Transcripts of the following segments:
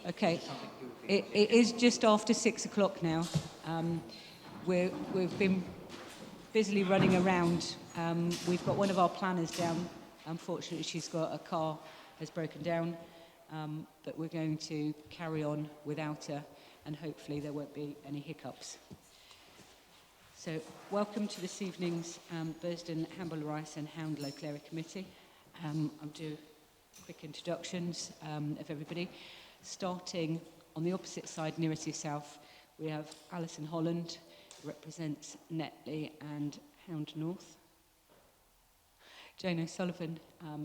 Okay, it is just after 6 o'clock now. We've been busily running around. We've got one of our planners down. Unfortunately, she's got a car has broken down, but we're going to carry on without her, and hopefully there won't be any hiccups. So, welcome to this evening's Bursledon, Hamble, Rice and Hound Local Area Committee. I'll do quick introductions of everybody. Starting on the opposite side, nearer to yourself, we have Cllr Holland, who represents Netley and Hound North. Cllr O'Sullivan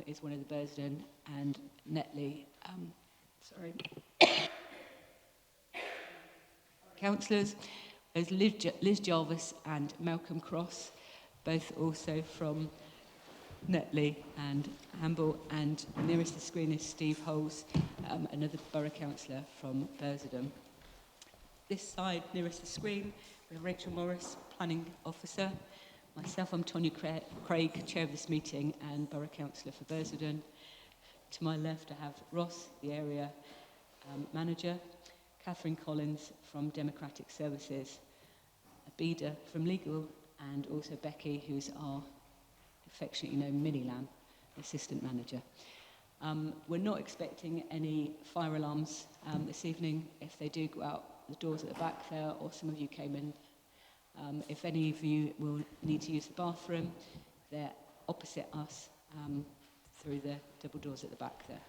is one of the Bursledon and Netley councillors. There's Cllr Jarvis and Cllr Cross, both also from Netley and Hamble, and nearest the screen is Steve Holes, another borough councillor from Bursledon. This side, nearest the screen, we have Rachel Morris, planning officer. Myself, I'm Tonya Craig, chair of this meeting and borough councillor for Bursledon. To my left, I have Ross, the area manager, Catherine Collins from Democratic Services, Abida from Legal, and also Becky, who's our affectionately known Mini Lamb, assistant manager. We're not expecting any fire alarms this evening. If they do, go out the doors at the back there, or some of you came in. If any of you will need to use the bathroom, they're opposite us through the double doors at the back there.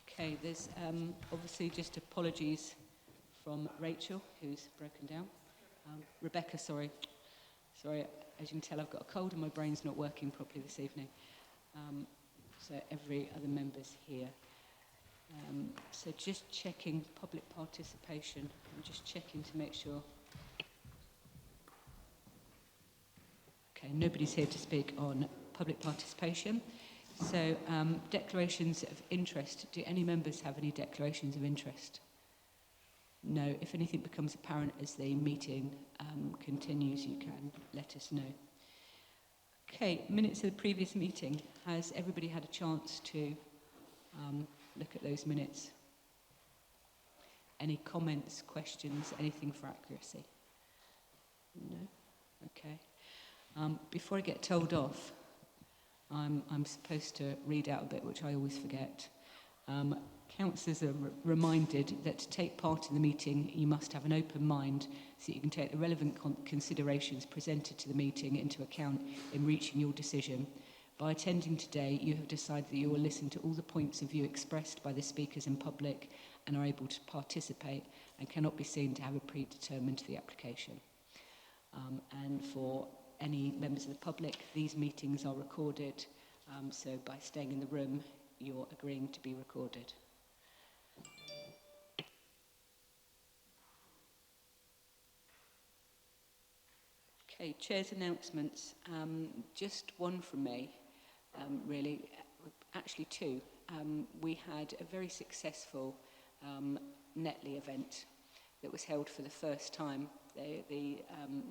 Okay, there's obviously just apologies from Rachel, who's broken down. Rebecca, sorry, as you can tell, I've got a cold and my brain's not working properly this evening. So every other member's here. So just checking public participation. I'm just checking to make sure. Okay, nobody's here to speak on public participation. So, declarations of interest. Do any members have any declarations of interest? No. If anything becomes apparent as the meeting continues, you can let us know. Okay, minutes of the previous meeting. Has everybody had a chance to look at those minutes? Any comments, questions, anything for accuracy? No? Okay. Before I get told off, I'm supposed to read out a bit, which I always forget. Councillors are reminded that to take part in the meeting, you must have an open mind so that you can take the relevant considerations presented to the meeting into account in reaching your decision. By attending today, you have decided that you will listen to all the points of view expressed by the speakers in public and are able to participate and cannot be seen to have a predetermined to the application. And for any members of the public, these meetings are recorded, so by staying in the room, you're agreeing to be recorded. Okay, Chair's announcements. Just one from me, really, actually two. We had a very successful Netley event that was held for the first time, the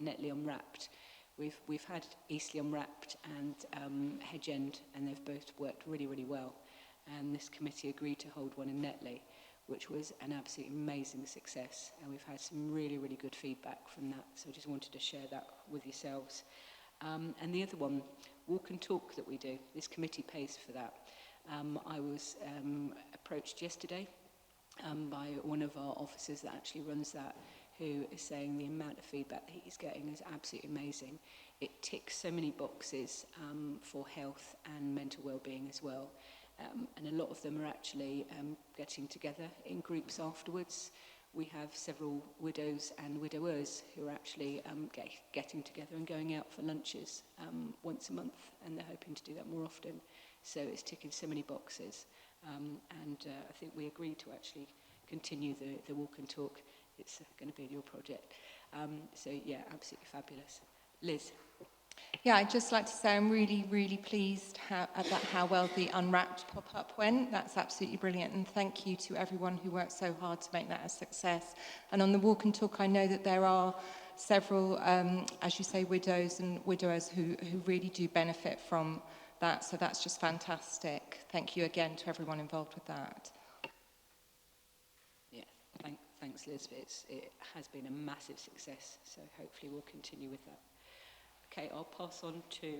Netley Unwrapped. We've had Eastleigh Unwrapped and Hedge End, and they've both worked really, really well. And this committee agreed to hold one in Netley, which was an absolutely amazing success. And we've had some really, really good feedback from that. So I just wanted to share that with yourselves. And the other one, walk and talk that we do. This committee pays for that. I was approached yesterday by one of our officers that actually runs that, who is saying the amount of feedback that he's getting is absolutely amazing. It ticks so many boxes for health and mental well-being as well. And a lot of them are actually getting together in groups afterwards. We have several widows and widowers who are actually getting together and going out for lunches once a month, and they're hoping to do that more often. So it's ticking so many boxes. And I think we agreed to actually continue the walk and talk. It's going to be your project. So, yeah, absolutely fabulous. Liz. Yeah, I'd just like to say I'm really, really pleased about how well the Unwrapped pop-up went. That's absolutely brilliant, and thank you to everyone who worked so hard to make that a success. And on the walk and talk, I know that there are several, as you say, widows and widowers who really do benefit from that. So that's just fantastic. Thank you again to everyone involved with that. Yeah, thanks, Liz. It has been a massive success, so hopefully we'll continue with that. Okay, I'll pass on to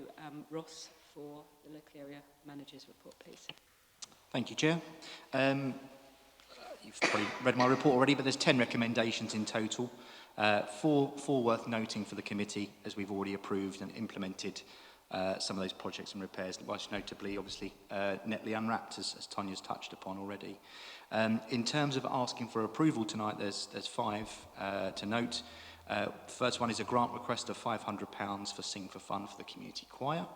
Ross for the local area manager's report, please. Thank you, Chair. You've probably read my report already, but there's 10 recommendations in total. Four worth noting for the committee, as we've already approved and implemented some of those projects and repairs, most notably, obviously, Netley Unwrapped, as Tanya's touched upon already. In terms of asking for approval tonight, there's 5 to note. The first one is a grant request of £500 for Sing for Fun for the community choir.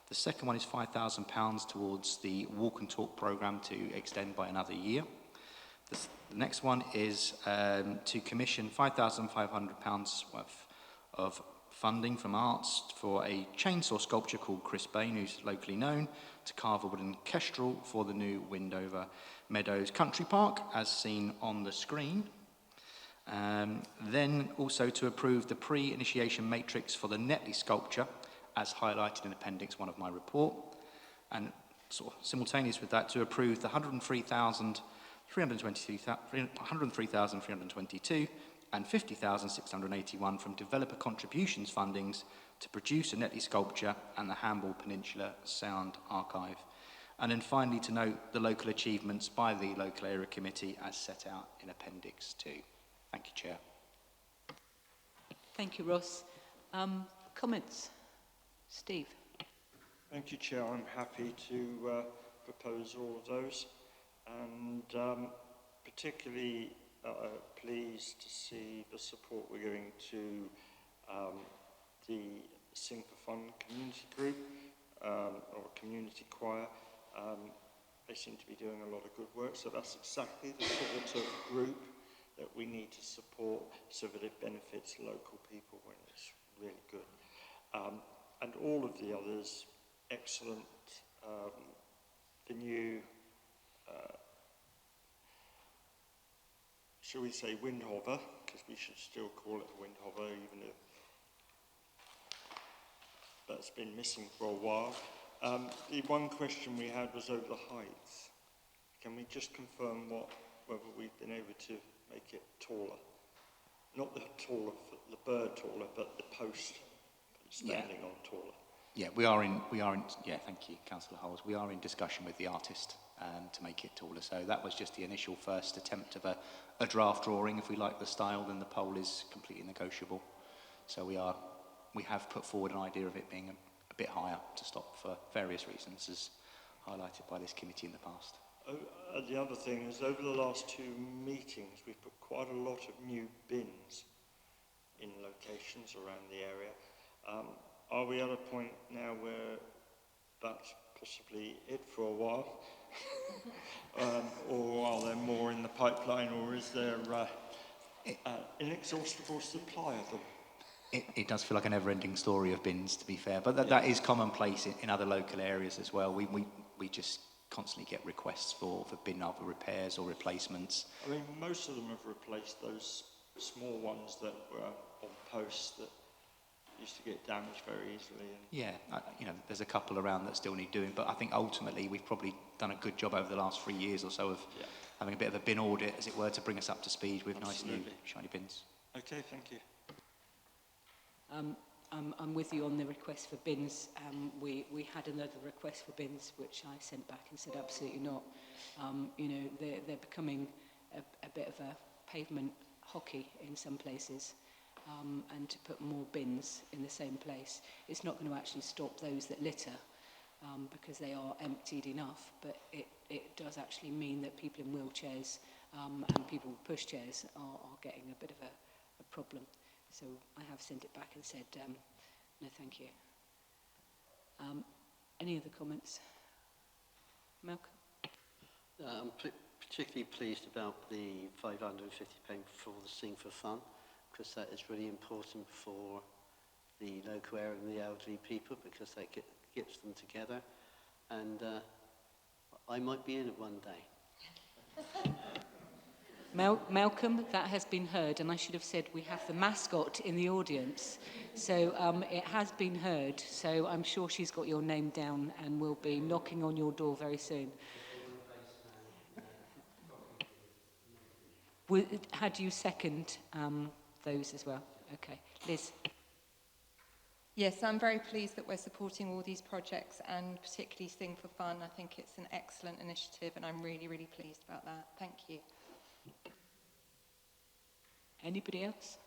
The second one is £5,000 towards the Walk and Talk programme to extend by another year. The next one is to commission £5,500 worth of funding from Arts for a chainsaw sculpture called Chris Bain, who's locally known, to carve a wooden kestrel for the new Windover Meadows Country Park, as seen on the screen. Then also to approve the pre-initiation matrix for the Netley sculpture, as highlighted in Appendix 1 of my report. And sort of simultaneous with that, to approve the £103,322 and £50,681 from developer contributions fundings to produce a Netley sculpture and the Hamble Peninsula Sound Archive. And then finally to note the local achievements by the local area committee as set out in Appendix 2. Thank you, Chair. Thank you, Ross. Comments? Steve. Thank you, Chair. I'm happy to propose all of those, and particularly pleased to see the support we're giving to the Sing for Fun community group or community choir. They seem to be doing a lot of good work, so that's exactly the sort of group that we need to support so that it benefits local people when it's really good. And all of the others, excellent. The new, shall we say, windhover, because we should still call it a windhover, even if that's been missing for a while. The one question we had was over the heights. Can we just confirm whether we've been able to make it taller? Not the taller, the bird taller, but the post standing on taller. Yeah, we are in. Yeah, thank you, Councillor Holland. We are in discussion with the artist to make it taller. So that was just the initial first attempt of a draft drawing. If we like the style, then the pole is completely negotiable. So we have put forward an idea of it being a bit higher to stop for various reasons, as highlighted by this committee in the past. The other thing is, over the last 2 meetings, we've put quite a lot of new bins in locations around the area. Are we at a point now where that's possibly it for a while? Or are there more in the pipeline, or is there inexhaustible supply of them? It does feel like a never-ending story of bins, to be fair, but that is commonplace in other local areas as well. We just constantly get requests for bin either repairs or replacements. I mean, most of them have replaced those small ones that were on posts that used to get damaged very easily. Yeah, there's a couple around that still need doing, but I think ultimately we've probably done a good job over the last 3 years or so of having a bit of a bin audit, as it were, to bring us up to speed with nice new shiny bins. Okay, thank you. I'm with you on the request for bins. We had another request for bins, which I sent back and said absolutely not. They're becoming a bit of a pavement hockey in some places. And to put more bins in the same place, it's not going to actually stop those that litter, because they are emptied enough, but it does actually mean that people in wheelchairs and people with pushchairs are getting a bit of a problem. So I have sent it back and said, no thank you. Any other comments? Malcolm? I'm particularly pleased about the £550 for the Sing for Fun, because that is really important for the local area and the elderly people, because that gets them together. And I might be in it one day. Malcolm, that has been heard, and I should have said we have the mascot in the audience. So it has been heard, so I'm sure she's got your name down and will be knocking on your door very soon. Had you second those as well? Okay. Liz? Yes, I'm very pleased that we're supporting all these projects, and particularly Sing for Fun. I think it's an excellent initiative, and I'm really, really pleased about that. Thank you. Anybody else?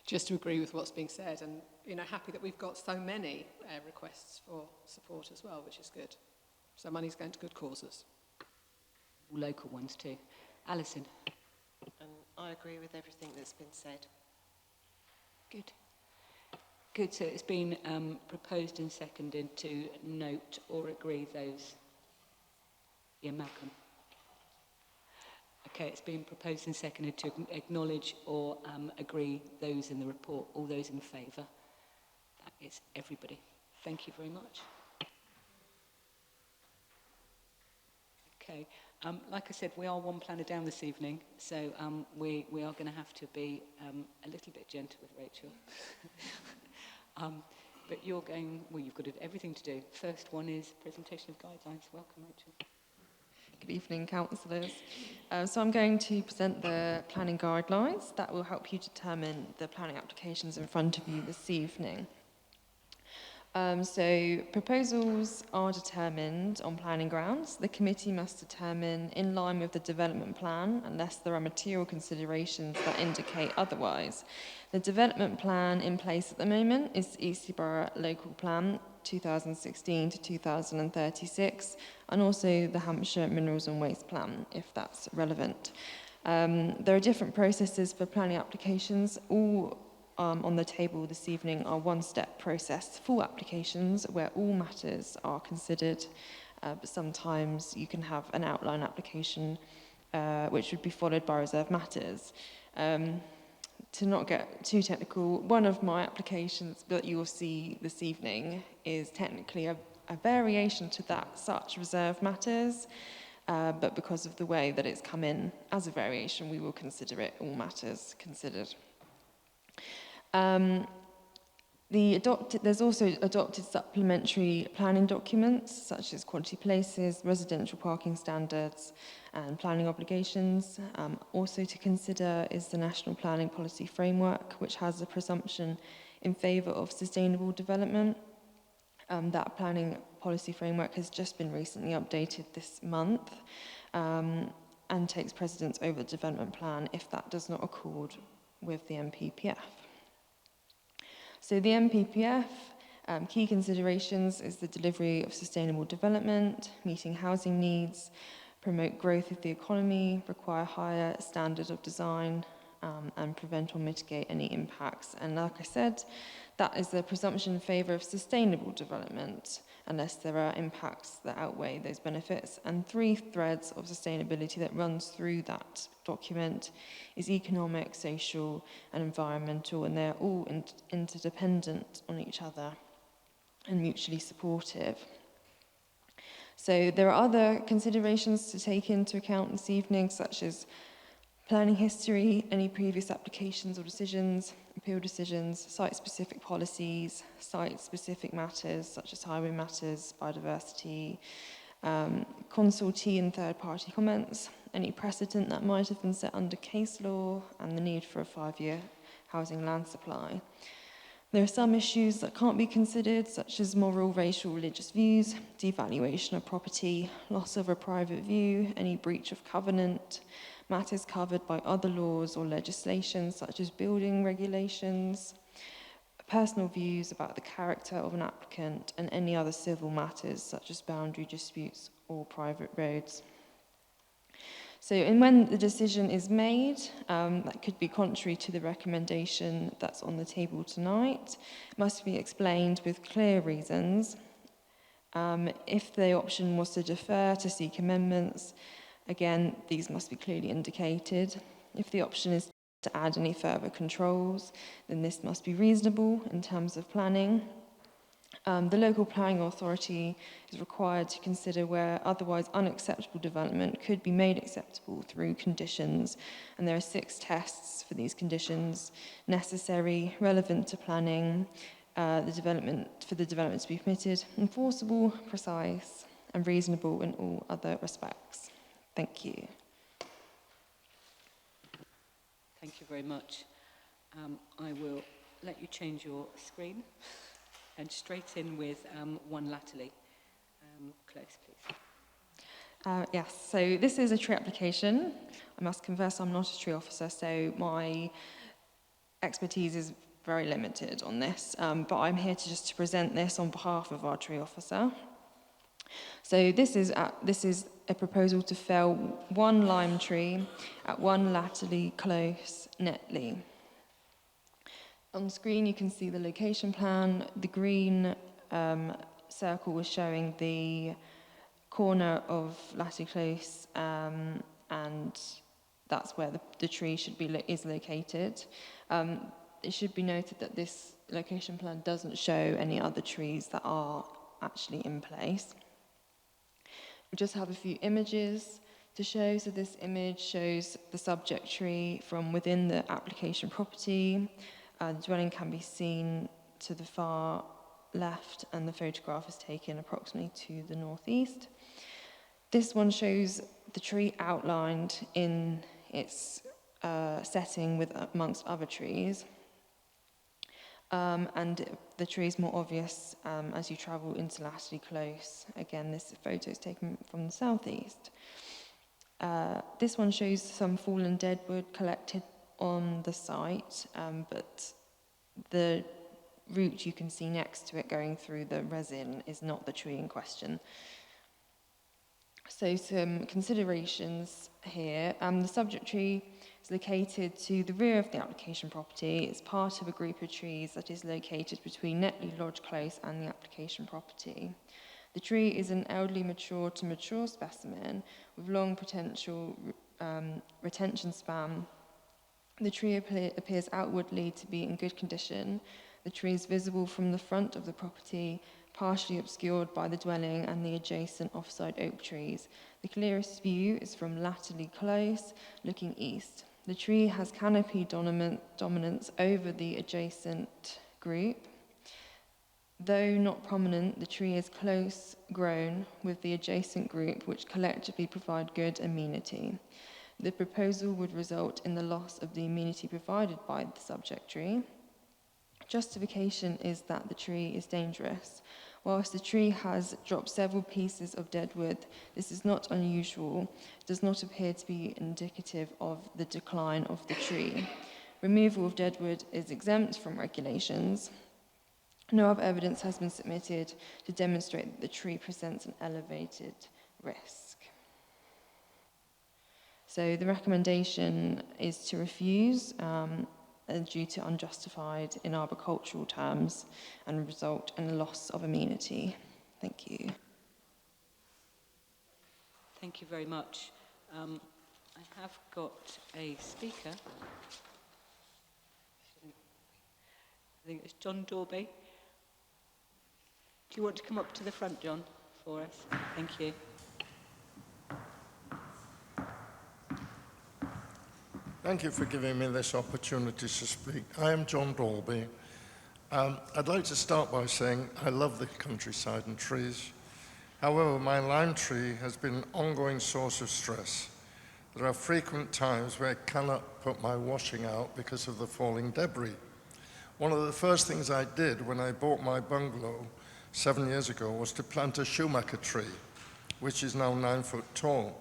Just to agree with what's being said, and happy that we've got so many requests for support as well, which is good. So money's going to good causes. Local ones too. Alison? And I agree with everything that's been said. Good. Good, so it's been proposed and seconded to note or agree those. Yeah, Malcolm. Okay, it's been proposed and seconded to acknowledge or agree those in the report. All those in favour? That is everybody. Thank you very much. Okay, like I said, we are one planner down this evening, so we are going to have to be a little bit gentle with Rachel. But you're going, well, you've got everything to do. First one is presentation of guidelines. Welcome, Rachel. Good evening, councillors. So I'm going to present the planning guidelines that will help you determine the planning applications in front of you this evening. So proposals are determined on planning grounds. The committee must determine in line with the development plan unless there are material considerations that indicate otherwise. The development plan in place at the moment is Eastleigh Borough Local Plan 2016 to 2036 and also the Hampshire Minerals and Waste Plan, if that's relevant. There are different processes for planning applications. All on the table this evening are one-step process full applications where all matters are considered, but sometimes you can have an outline application which would be followed by reserved matters. To not get too technical, one of my applications that you will see this evening is technically a variation to that, such reserved matters, but because of the way that it's come in as a variation, we will consider it all matters considered. There's also adopted supplementary planning documents such as quality places, residential parking standards and planning obligations. Also to consider is the National Planning Policy Framework, which has a presumption in favour of sustainable development. That planning policy framework has just been recently updated this month and takes precedence over the development plan if that does not accord with the NPPF. So the NPPF, key considerations is the delivery of sustainable development, meeting housing needs, promote growth of the economy, require higher standard of design, and prevent or mitigate any impacts. And like I said, that is the presumption in favour of sustainable development, unless there are impacts that outweigh those benefits. And three threads of sustainability that runs through that document is economic, social, and environmental, and they're all interdependent on each other and mutually supportive. So there are other considerations to take into account this evening, such as planning history, any previous applications or decisions, appeal decisions, site-specific policies, site-specific matters such as highway matters, biodiversity, consultee and third-party comments, any precedent that might have been set under case law, and the need for a 5-year housing land supply. There are some issues that can't be considered, such as moral, racial, religious views, devaluation of property, loss of a private view, any breach of covenant, matters covered by other laws or legislation, such as building regulations, personal views about the character of an applicant, and any other civil matters, such as boundary disputes or private roads. So, and when the decision is made, that could be contrary to the recommendation that's on the table tonight, must be explained with clear reasons. If the option was to defer to seek amendments, again, these must be clearly indicated. If the option is to add any further controls, then this must be reasonable in terms of planning. The local planning authority is required to consider where otherwise unacceptable development could be made acceptable through conditions, and there are 6 tests for these conditions: necessary, relevant to planning, the development to be permitted, enforceable, precise, and reasonable in all other respects. Thank you. Thank you very much. I will let you change your screen and straight in with 1 latterly. Close, please. Yes, so this is a tree application. I must confess I'm not a tree officer, so my expertise is very limited on this, but I'm here to present this on behalf of our tree officer. So this is a proposal to fell 1 lime tree at 1 latterly close Netley. On screen you can see the location plan. The green circle was showing the corner of Latterly Close, and that's where the tree is located. It should be noted that this location plan doesn't show any other trees that are actually in place. We just have a few images to show. So this image shows the subject tree from within the application property. The dwelling can be seen to the far left, and the photograph is taken approximately to the northeast. This one shows the tree outlined in its setting amongst other trees. And the tree is more obvious as you travel into Latterly Close. Again, this photo is taken from the southeast. This one shows some fallen deadwood collected on the site, but the route you can see next to it going through the resin is not the tree in question. So some considerations here. The subject tree is located to the rear of the application property. It's part of a group of trees that is located between Netley Lodge Close and the application property. The tree is an elderly mature to mature specimen with long potential retention span. The tree appears outwardly to be in good condition. The tree is visible from the front of the property, partially obscured by the dwelling and the adjacent offside oak trees. The clearest view is from Latterly Close, looking east. The tree has canopy dominance over the adjacent group. Though not prominent, the tree is close grown with the adjacent group, which collectively provide good amenity. The proposal would result in the loss of the amenity provided by the subject tree. Justification is that the tree is dangerous. Whilst the tree has dropped several pieces of dead wood, this is not unusual. It does not appear to be indicative of the decline of the tree. Removal of dead wood is exempt from regulations. No other evidence has been submitted to demonstrate that the tree presents an elevated risk. So the recommendation is to refuse due to unjustified in arboricultural terms and result in a loss of amenity. Thank you. Thank you very much. I have got a speaker. I think it's John Dorby. Do you want to come up to the front, John, for us? Thank you. Thank you for giving me this opportunity to speak. I am John Dolby. I'd like to start by saying I love the countryside and trees. However, my lime tree has been an ongoing source of stress. There are frequent times where I cannot put my washing out because of the falling debris. One of the first things I did when I bought my bungalow 7 years ago was to plant a Schumacher tree, which is now 9 foot tall.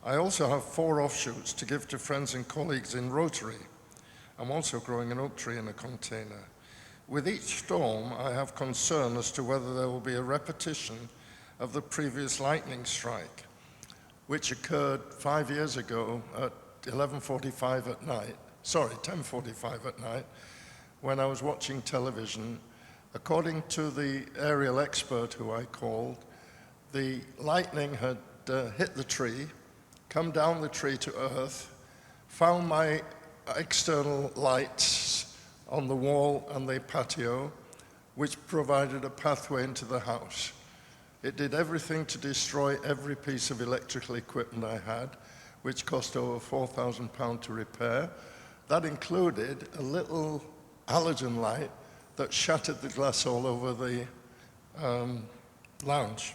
I also have 4 offshoots to give to friends and colleagues in Rotary. I'm also growing an oak tree in a container. With each storm, I have concern as to whether there will be a repetition of the previous lightning strike, which occurred 5 years ago at 10:45 at night, when I was watching television. According to the aerial expert who I called, the lightning had hit the tree, come down the tree to earth, found my external lights on the wall and the patio, which provided a pathway into the house. It did everything to destroy every piece of electrical equipment I had, which cost over £4,000 to repair. That included a little halogen light that shattered the glass all over the lounge.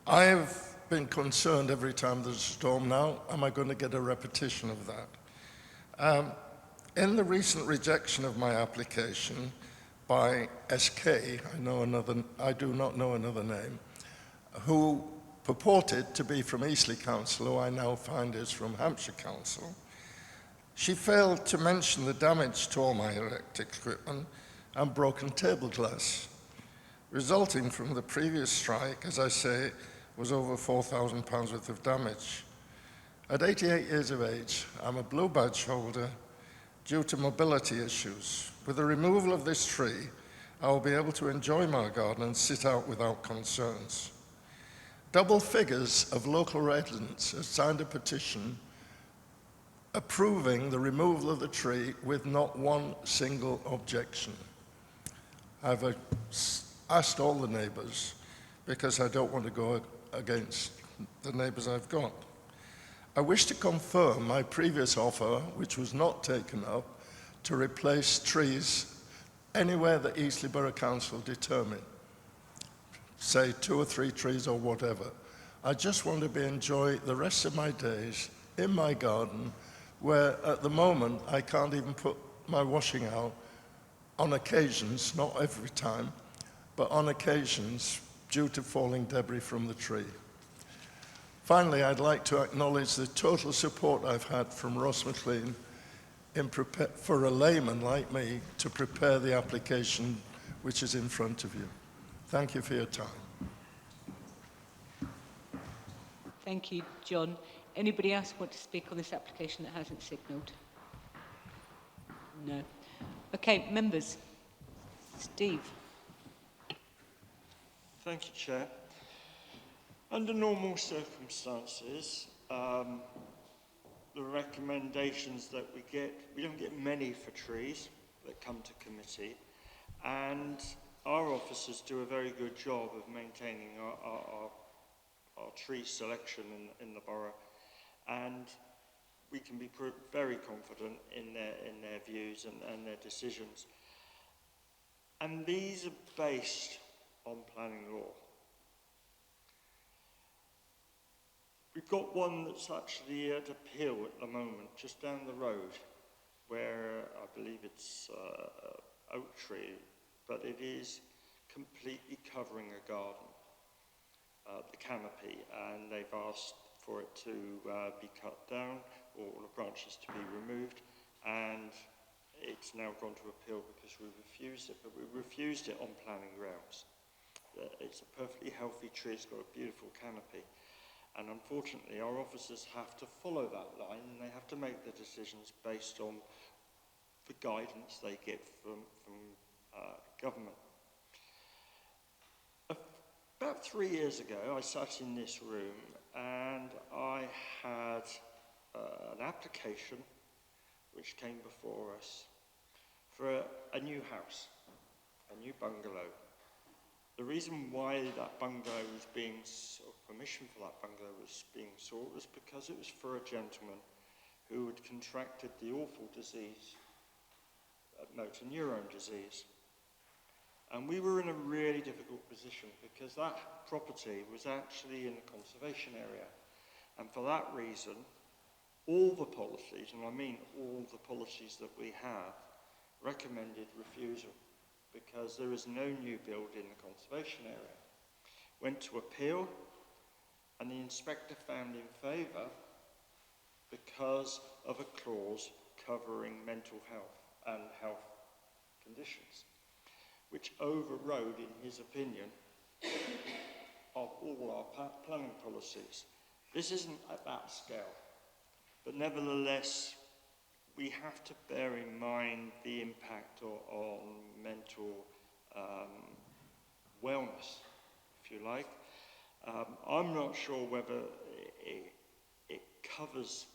I have been concerned every time there's a storm now, am I going to get a repetition of that? In the recent rejection of my application by SK, I do not know another name, who purported to be from Eastleigh Council, who I now find is from Hampshire Council, she failed to mention the damage to all my electric equipment and broken table glass, resulting from the previous strike, as I say, was over £4,000 worth of damage. At 88 years of age, I'm a blue badge holder due to mobility issues. With the removal of this tree, I will be able to enjoy my garden and sit out without concerns. Double figures of local residents have signed a petition approving the removal of the tree with not one single objection. I've asked all the neighbours because I don't want to go against the neighbours I've got. I wish to confirm my previous offer, which was not taken up, to replace trees anywhere that Eastleigh Borough Council determine, say 2 or 3 trees or whatever. I just want to enjoy the rest of my days in my garden, where at the moment I can't even put my washing out on occasions, not every time, but on occasions due to falling debris from the tree. Finally, I'd like to acknowledge the total support I've had from Ross McLean for a layman like me to prepare the application which is in front of you. Thank you for your time. Thank you, John. Anybody else want to speak on this application that hasn't signalled? No. Okay, members. Steve. Thank you, Chair. Under normal circumstances, the recommendations that we don't get many for trees that come to committee, and our officers do a very good job of maintaining our tree selection in the borough, and we can be very confident in their views and their decisions. And these are based on planning law. We've got one that's actually at appeal at the moment, just down the road, where I believe it's oak tree, but it is completely covering a garden, the canopy, and they've asked for it to be cut down, or the branches to be removed, and it's now gone to appeal because we refused it, but we refused it on planning grounds. It's a perfectly healthy tree, it's got a beautiful canopy. And unfortunately, our officers have to follow that line, and they have to make the decisions based on the guidance they get from government. About 3 years ago, I sat in this room, and I had an application which came before us for a new house, a new bungalow. The reason why that bungalow was being sought, permission for that bungalow was being sought, was because it was for a gentleman who had contracted the awful disease, motor neurone disease. And we were in a really difficult position because that property was actually in a conservation area. And for that reason, all the policies, and I mean all the policies that we have, recommended refusal, because there is no new build in the conservation area. Went to appeal, and the inspector found in favour because of a clause covering mental health and health conditions, which overrode, in his opinion, of all our planning policies. This isn't at that scale, but nevertheless, we have to bear in mind the impact on mental wellness, if you like. I'm not sure whether it covers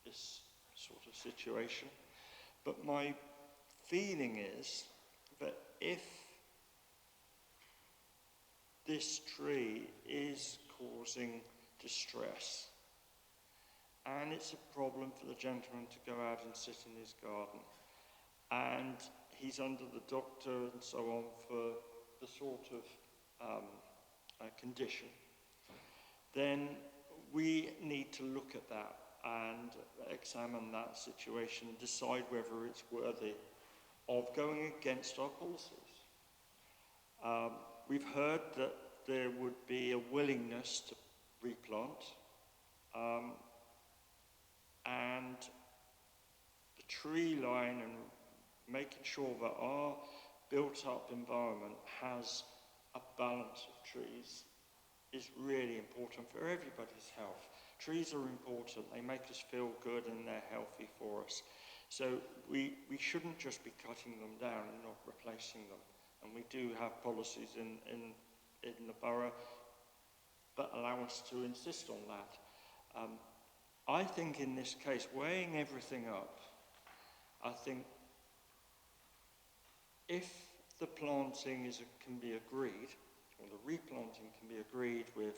this sort of situation, but my feeling is that if this tree is causing distress, and it's a problem for the gentleman to go out and sit in his garden, and he's under the doctor and so on for the sort of condition, then we need to look at that and examine that situation and decide whether it's worthy of going against our policies. We've heard that there would be a willingness to replant, and the tree line and making sure that our built-up environment has a balance of trees is really important for everybody's health. Trees are important, they make us feel good and they're healthy for us. So we shouldn't just be cutting them down and not replacing them. And we do have policies in the borough that allow us to insist on that. I think in this case, weighing everything up, I think if the planting can be agreed, or the replanting can be agreed with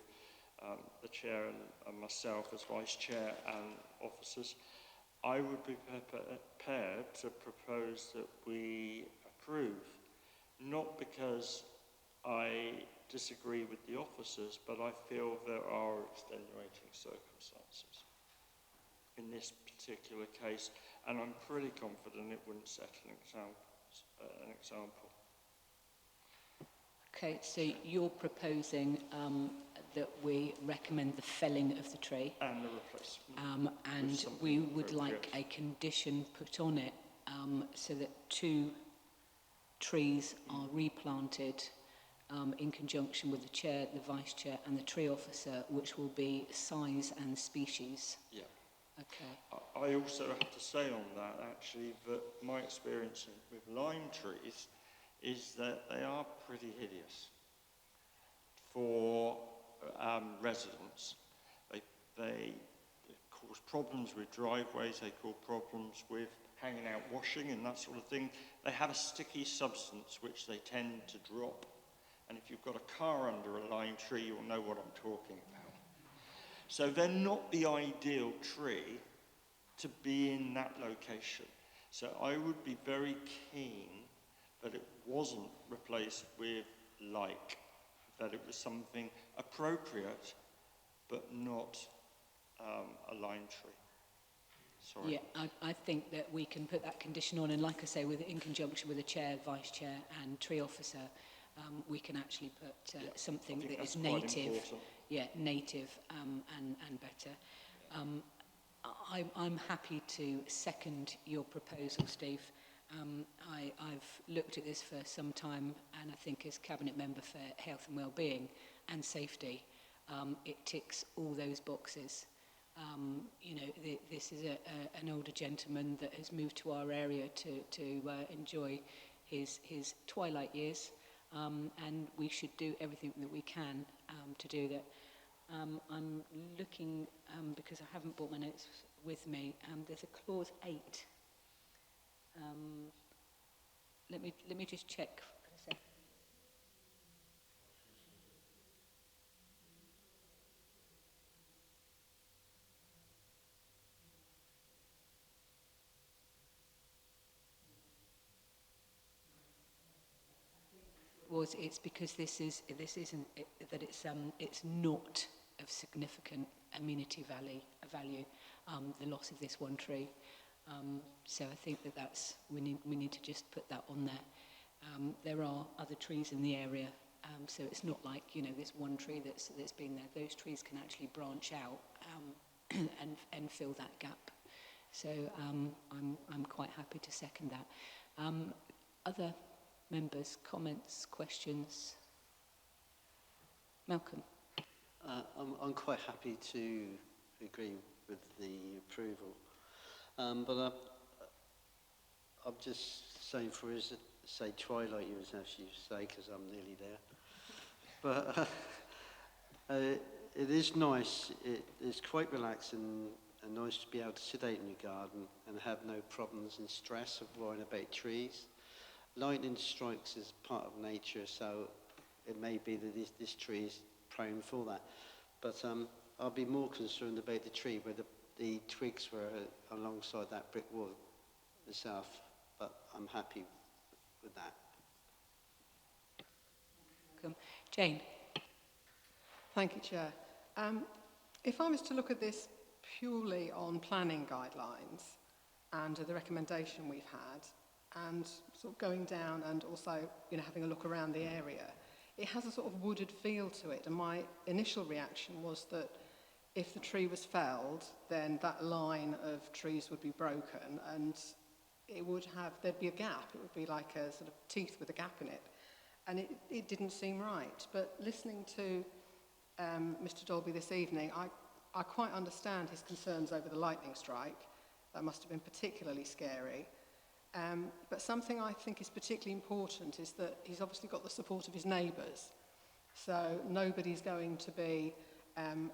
the chair and myself as vice chair and officers, I would be prepared to propose that we approve, not because I disagree with the officers, but I feel there are extenuating circumstances in this particular case, and I'm pretty confident it wouldn't set an example. Okay, so you're proposing that we recommend the felling of the tree. And the replacement. And we would like a condition put on it so that 2 trees are replanted in conjunction with the chair, the vice chair and the tree officer, which will be size and species. Yeah. Okay. I also have to say on that, actually, that my experience with lime trees is that they are pretty hideous for residents. They cause problems with driveways, they cause problems with hanging out washing and that sort of thing. They have a sticky substance which they tend to drop. And if you've got a car under a lime tree, you'll know what I'm talking about. So they're not the ideal tree to be in that location. So I would be very keen that it wasn't replaced with like, that it was something appropriate, but not a lime tree. Sorry. Yeah, I think that we can put that condition on, and like I say, in conjunction with the chair, vice chair and tree officer, we can actually put something that is native. Yeah, native and better. I'm happy to second your proposal, Steve. I've looked at this for some time, and I think as Cabinet Member for Health and Wellbeing and Safety, it ticks all those boxes. You know, this is an older gentleman that has moved to our area to enjoy his twilight years, and we should do everything that we can to do that. I'm looking, because I haven't brought my notes with me, there's a clause 8. Let me just check for a second. It's because it's not of significant amenity value, the loss of this one tree. So I think that's we need to just put that on there. There are other trees in the area, so it's not like, you know, this one tree that's been there. Those trees can actually branch out and fill that gap. So I'm quite happy to second that. Other members, comments, questions? Malcolm. I'm quite happy to agree with the approval, but I'm just saying, for his say twilight years, as you say, because I'm nearly there. But it is nice. It's quite relaxing and nice to be able to sit out in your garden and have no problems and stress of worrying about trees. lightning strikes is part of nature, so it may be that this tree is prone for that. But I'll be more concerned about the tree where the twigs were alongside that brick wall myself, but I'm happy with that. Jane. Thank you, Chair. If I was to look at this purely on planning guidelines and the recommendation we've had, and sort of going down and also, you know, having a look around the area, it has a sort of wooded feel to it. And my initial reaction was that if the tree was felled, then that line of trees would be broken and it would have, there'd be a gap. It would be like a sort of teeth with a gap in it. And it didn't seem right. But listening to Mr. Dolby this evening, I quite understand his concerns over the lightning strike. That must have been particularly scary. But something I think is particularly important is that he's obviously got the support of his neighbours. So nobody's going to be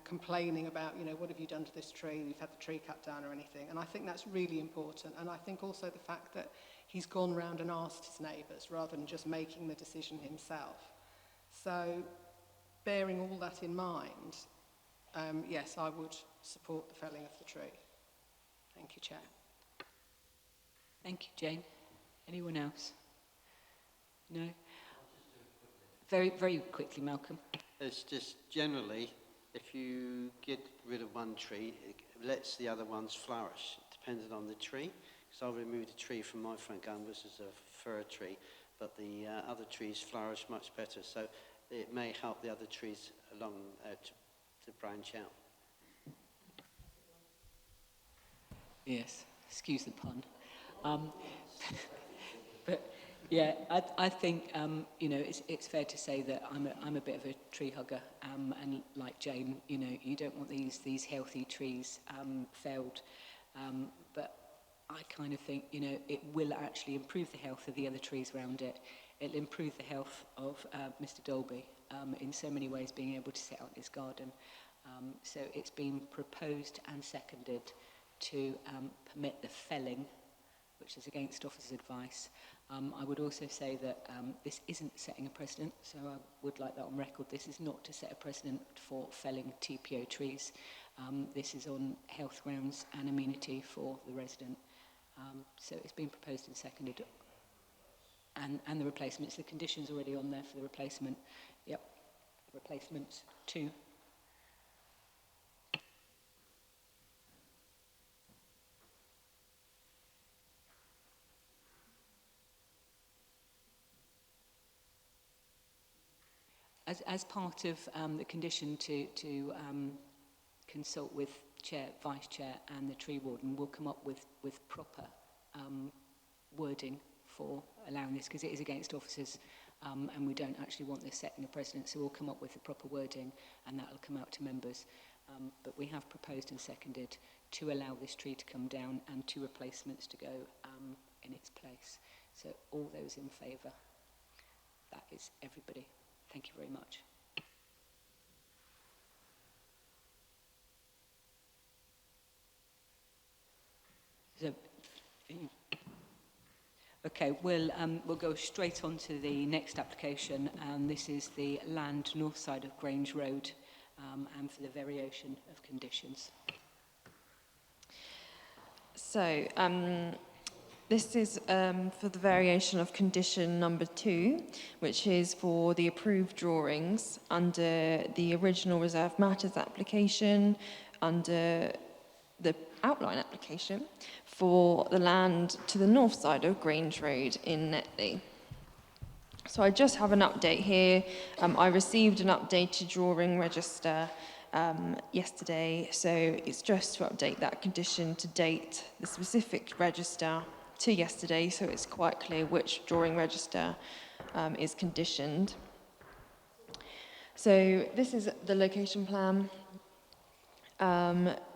complaining about, you know, what have you done to this tree? We've had the tree cut down or anything. And I think that's really important. And I think also the fact that he's gone round and asked his neighbours rather than just making the decision himself. So bearing all that in mind, yes, I would support the felling of the tree. Thank you, Chair. Thank you, Jane. Anyone else? No? Very, very quickly, Malcolm. It's just generally, if you get rid of one tree, it lets the other ones flourish, depending on the tree. Because I removed a tree from my front garden, which is a fir tree, but the other trees flourish much better. So it may help the other trees along to branch out. Yes, excuse the pun. But yeah, I think you know, it's fair to say that I'm a bit of a tree hugger, and like Jane, you know, you don't want these healthy trees felled, but I kind of think, you know, it will actually improve the health of the other trees around it. It'll improve the health of Mr. Dolby in so many ways, being able to set out his garden. So it's been proposed and seconded to permit the felling, which is against officers' advice. I would also say that this isn't setting a precedent, so I would like that on record. This is not to set a precedent for felling TPO trees. This is on health grounds and amenity for the resident. So it's been proposed and seconded. And the replacements, the conditions already on there for the replacement. Yep, replacement 2. As part of the condition to consult with Chair, Vice Chair and the Tree Warden, we'll come up with proper wording for allowing this, because it is against officers and we don't actually want this setting a precedent, so we'll come up with the proper wording and that will come out to members. But we have proposed and seconded to allow this tree to come down and 2 replacements to go in its place. So all those in favour? That is everybody. Thank you very much. So, okay, we'll go straight on to the next application, and this is the land north side of Grange Road, and for the variation of conditions. So, this is for the variation of condition number 2, which is for the approved drawings under the original reserved matters application, under the outline application for the land to the north side of Grange Road in Netley. So I just have an update here. I received an updated drawing register yesterday, so it's just to update that condition to date the specific register to yesterday, so it's quite clear which drawing register is conditioned. So this is the location plan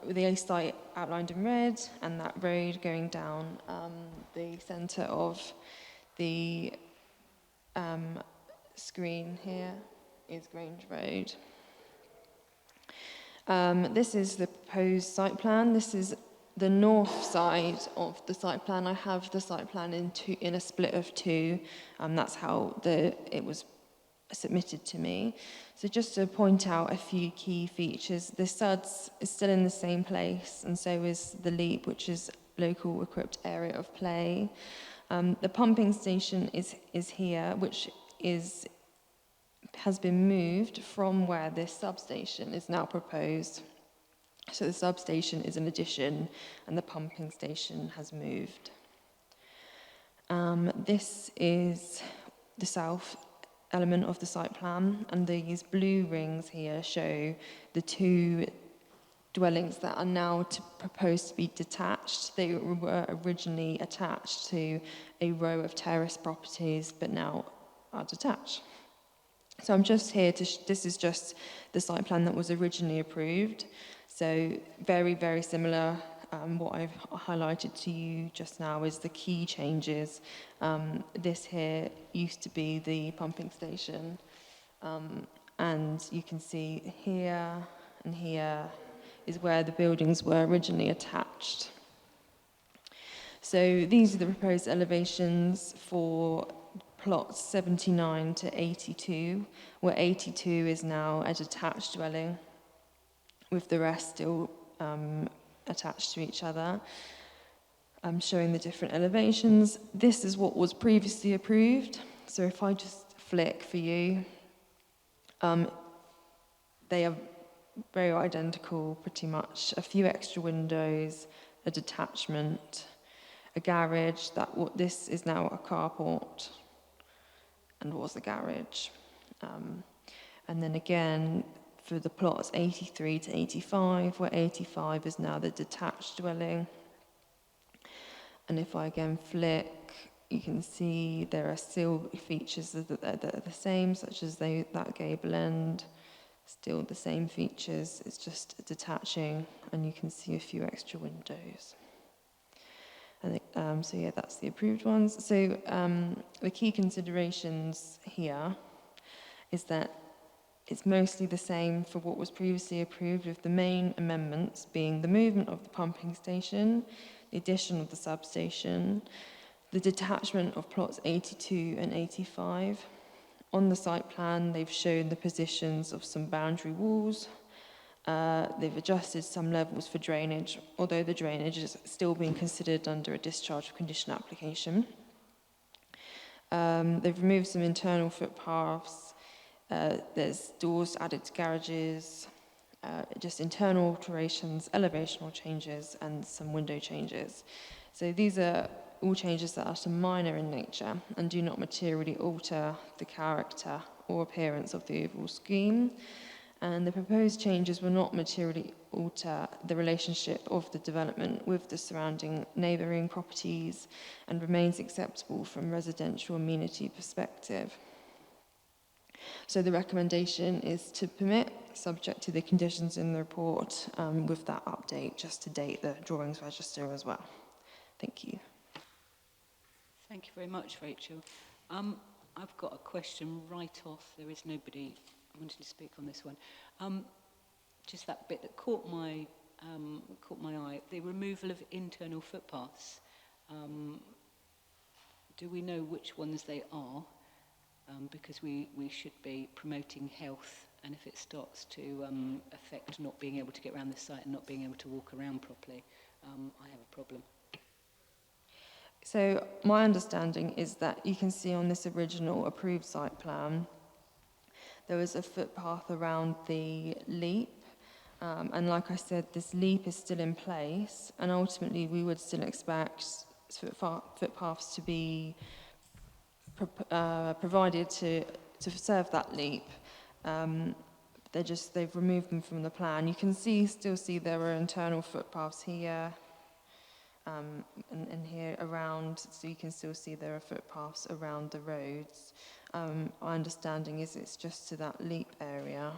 with the A site outlined in red and that road going down the centre of the screen here is Grange Road. This is the proposed site plan. This is the north side of the site plan, I have the site plan in a split of two. That's how it was submitted to me. So just to point out a few key features, the SUDS is still in the same place, and so is the LEAP, which is local equipped area of play. The pumping station is here, which has been moved from where this substation is now proposed. So the substation is an addition, and the pumping station has moved. This is the south element of the site plan, and these blue rings here show the two dwellings that are now proposed to be detached. They were originally attached to a row of terrace properties, but now are detached. So I'm just here this is just the site plan that was originally approved. So very, very similar. What I've highlighted to you just now is the key changes. This here used to be the pumping station. And you can see here and here is where the buildings were originally attached. So these are the proposed elevations for plots 79 to 82, where 82 is now a detached dwelling, with the rest still attached to each other. I'm showing the different elevations. This is what was previously approved. So if I just flick for you, they are very identical, pretty much. A few extra windows, a detachment, a garage. This is now a carport and was a garage. And then again, for the plots 83 to 85, where 85 is now the detached dwelling. And if I again flick, you can see there are still features that are the same, such as that gable end, still the same features, it's just detaching, and you can see a few extra windows. And so yeah, that's the approved ones. So the key considerations here is that it's mostly the same for what was previously approved, with the main amendments being the movement of the pumping station, the addition of the substation, the detachment of plots 82 and 85. On the site plan, they've shown the positions of some boundary walls. They've adjusted some levels for drainage, although the drainage is still being considered under a discharge of condition application. They've removed some internal footpaths. There's doors added to garages, just internal alterations, elevational changes, and some window changes. So these are all changes that are minor in nature and do not materially alter the character or appearance of the overall scheme. And the proposed changes will not materially alter the relationship of the development with the surrounding neighbouring properties and remains acceptable from residential amenity perspective. So the recommendation is to permit, subject to the conditions in the report, with that update, just to date the drawings register as well. Thank you. Thank you very much, Rachel. I've got a question right off. There is nobody wanting to speak on this one. Just that bit that caught my eye, the removal of internal footpaths. Do we know which ones they are? Because we should be promoting health, and if it starts to affect not being able to get around the site and not being able to walk around properly, I have a problem. So my understanding is that you can see on this original approved site plan, there was a footpath around the leap. And like I said, this leap is still in place, and ultimately we would still expect footpaths to be provided to serve that leap. They've removed them from the plan. You can still see there are internal footpaths here and here around, so you can still see there are footpaths around the roads. My understanding is it's just to that leap area.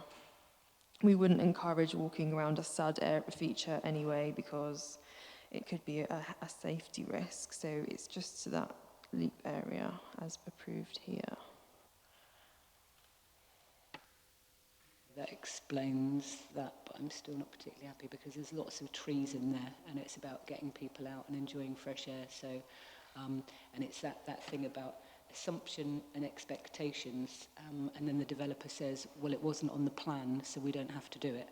We wouldn't encourage walking around a SUD feature anyway, because it could be a safety risk. So it's just to that leap area as approved here. that explains that, but I'm still not particularly happy because there's lots of trees in there and it's about getting people out and enjoying fresh air. So, and it's that thing about assumption and expectations, and then the developer says, well, it wasn't on the plan, so we don't have to do it.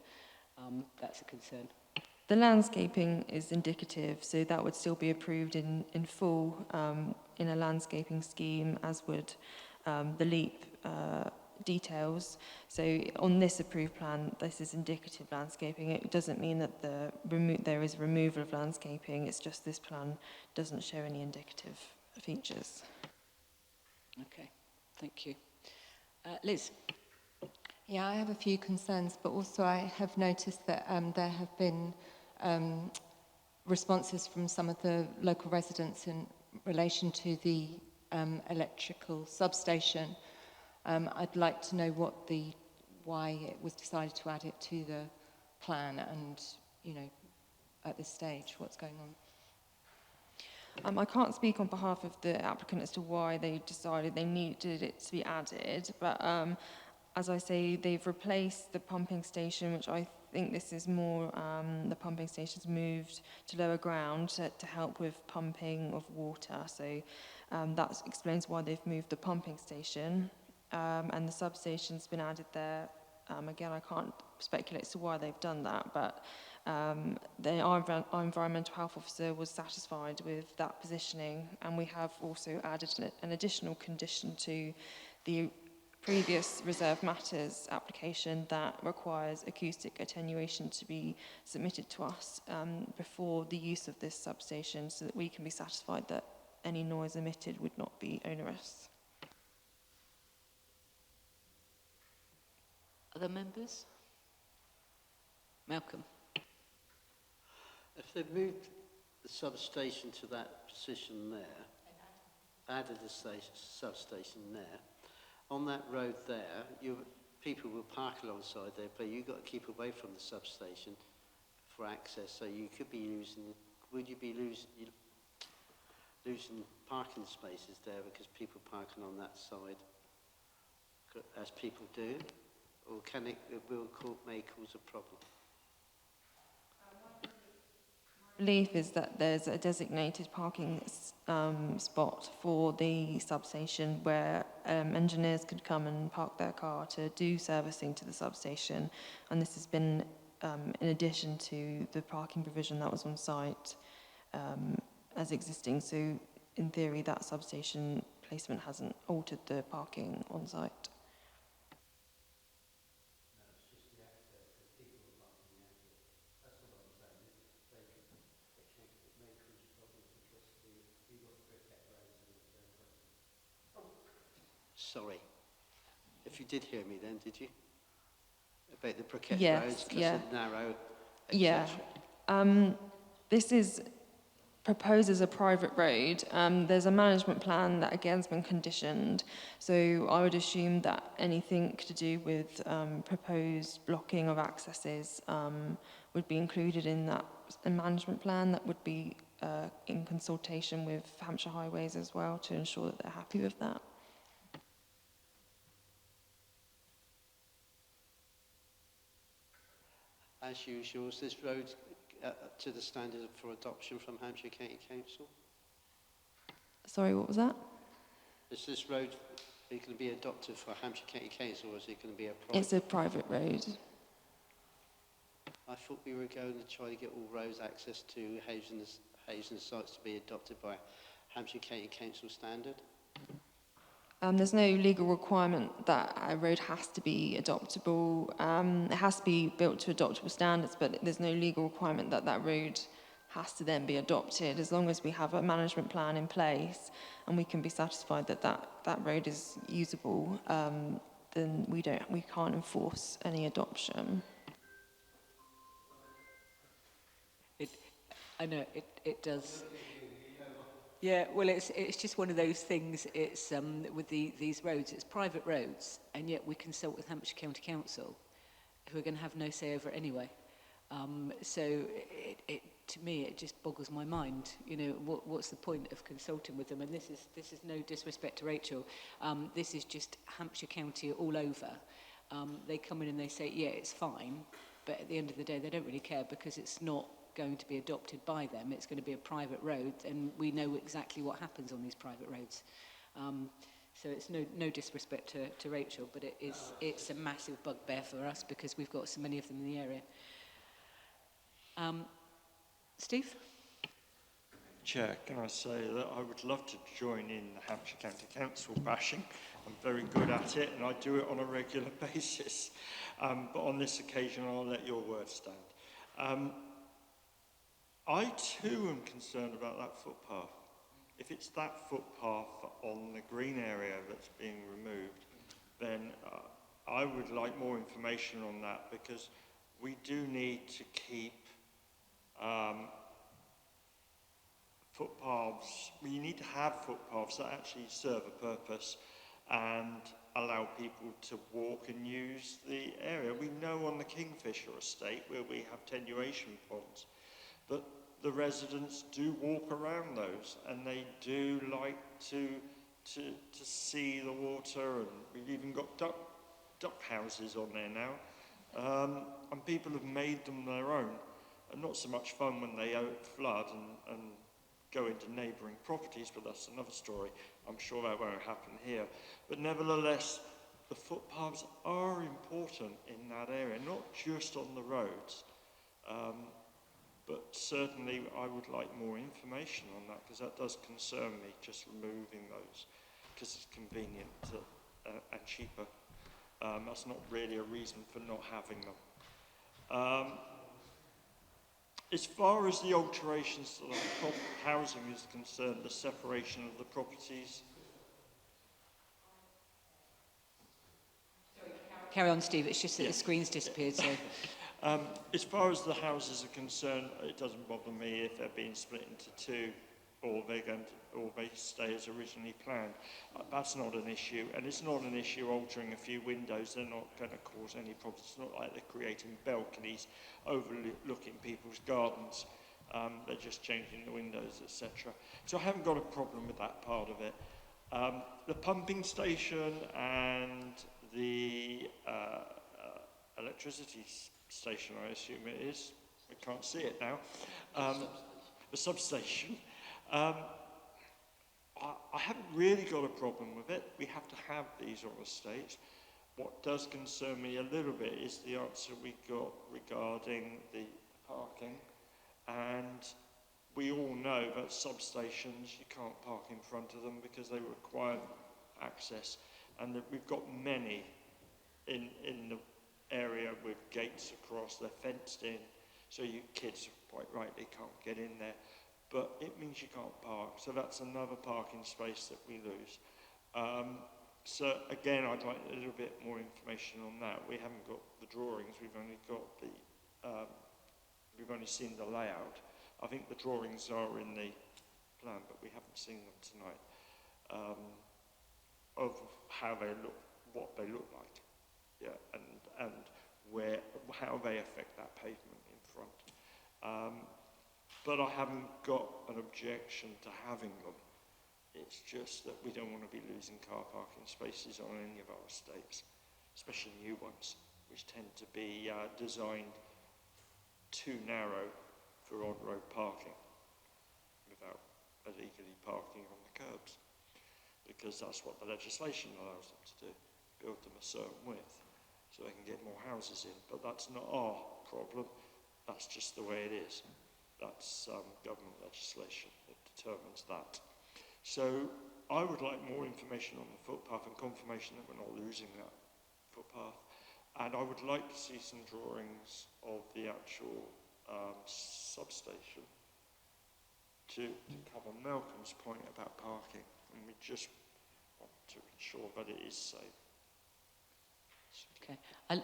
That's a concern. The landscaping is indicative, so that would still be approved in full in a landscaping scheme, as would the LEAP details. So on this approved plan, this is indicative landscaping. It doesn't mean that there is removal of landscaping. It's just this plan doesn't show any indicative features. Okay, thank you. Liz? Yeah, I have a few concerns, but also I have noticed that there have been responses from some of the local residents in relation to the electrical substation. I'd like to know why it was decided to add it to the plan, and, you know, at this stage, what's going on. I can't speak on behalf of the applicant as to why they decided they needed it to be added, but as I say, they've replaced the pumping station, which I think this is more, the pumping station's moved to lower ground to help with pumping of water. So that explains why they've moved the pumping station. And the substation's been added there. Again, I can't speculate as to why they've done that, but our environmental health officer was satisfied with that positioning, and we have also added an additional condition to the previous reserved matters application that requires acoustic attenuation to be submitted to us before the use of this substation, so that we can be satisfied that any noise emitted would not be onerous. Other members? Malcolm? If they've moved the substation to that position there, added a substation there, on that road there, people will park alongside there, but you've got to keep away from the substation for access, so you could be losing parking spaces there because people parking on that side, as people do, or may cause a problem? Belief is that there's a designated parking spot for the substation where engineers could come and park their car to do servicing to the substation, and this has been in addition to the parking provision that was on site as existing. So in theory, that substation placement hasn't altered the parking on site. Sorry. If you did hear me then, did you? About the briquette yes, roads, because yeah. they're narrow, Yeah. This is proposed as a private road. There's a management plan that again has been conditioned. So I would assume that anything to do with proposed blocking of accesses would be included in that management plan. That would be in consultation with Hampshire Highways as well to ensure that they're happy with that. As usual, is this road to the standard for adoption from Hampshire County Council? Sorry, what was that? Is this road going to be adopted for Hampshire County Council, or is it going to be a private? It's a private road. I thought we were going to try to get all roads access to housing sites to be adopted by Hampshire County Council standard. There's no legal requirement that a road has to be adoptable. It has to be built to adoptable standards, but there's no legal requirement that that road has to then be adopted. As long as we have a management plan in place and we can be satisfied that that road is usable, then we can't enforce any adoption. I know it does. Yeah, well, it's just one of those things. It's with these roads, it's private roads, and yet we consult with Hampshire County Council, who are going to have no say over it anyway. So to me, it just boggles my mind. You know, what's the point of consulting with them? And this is no disrespect to Rachel. This is just Hampshire County all over. they come in and they say, yeah, it's fine, but at the end of the day, they don't really care because it's not going to be adopted by them. It's going to be a private road, and we know exactly what happens on these private roads. So it's no disrespect to Rachel, but it's a massive bugbear for us because we've got so many of them in the area. Steve? Chair, can I say that I would love to join in the Hampshire County Council bashing. I'm very good at it and I do it on a regular basis. But on this occasion, I'll let your word stand. I too am concerned about that footpath. If it's that footpath on the green area that's being removed, then I would like more information on that, because we do need to keep footpaths. We need to have footpaths that actually serve a purpose and allow people to walk and use the area. We know on the Kingfisher estate, where we have tenuation ponds, that the residents do walk around those, and they do like to see the water, and we've even got duck houses on there now, and people have made them their own, and not so much fun when they flood and go into neighbouring properties, but that's another story. I'm sure that won't happen here. But nevertheless, the footpaths are important in that area, not just on the roads. But certainly I would like more information on that, because that does concern me, just removing those, because it's convenient and cheaper. That's not really a reason for not having them. As far as the alterations to the housing is concerned, the separation of the properties. Carry on, Steve. It's just that the screen's disappeared, so... As far as the houses are concerned, it doesn't bother me if they're being split into two, or they stay as originally planned. That's not an issue, and it's not an issue altering a few windows. They're not going to cause any problems. It's not like they're creating balconies overlooking people's gardens. They're just changing the windows, etc. So I haven't got a problem with that part of it. The pumping station and the electricity station, I assume it is. We can't see it now. The substation. I haven't really got a problem with it. We have to have these on estates. What does concern me a little bit is the answer we got regarding the parking. And we all know that substations, you can't park in front of them because they require access. And that we've got many in the area with gates across, they're fenced in, so you kids quite rightly can't get in there, but it means you can't park, so that's another parking space that we lose. So again, I'd like a little bit more information on that. We haven't got the drawings, we've only got the we've only seen the layout. I think the drawings are in the plan, but we haven't seen them tonight, of how they look, what they look like. Yeah, and how they affect that pavement in front. But I haven't got an objection to having them. It's just that we don't want to be losing car parking spaces on any of our estates, especially new ones, which tend to be designed too narrow for on-road parking without illegally parking on the curbs, because that's what the legislation allows them to do, build them a certain width, so they can get more houses in. But that's not our problem. That's just the way it is. That's government legislation that determines that. So I would like more information on the footpath and confirmation that we're not losing that footpath. And I would like to see some drawings of the actual substation to cover Malcolm's point about parking. And we just want to ensure that it is safe. Okay,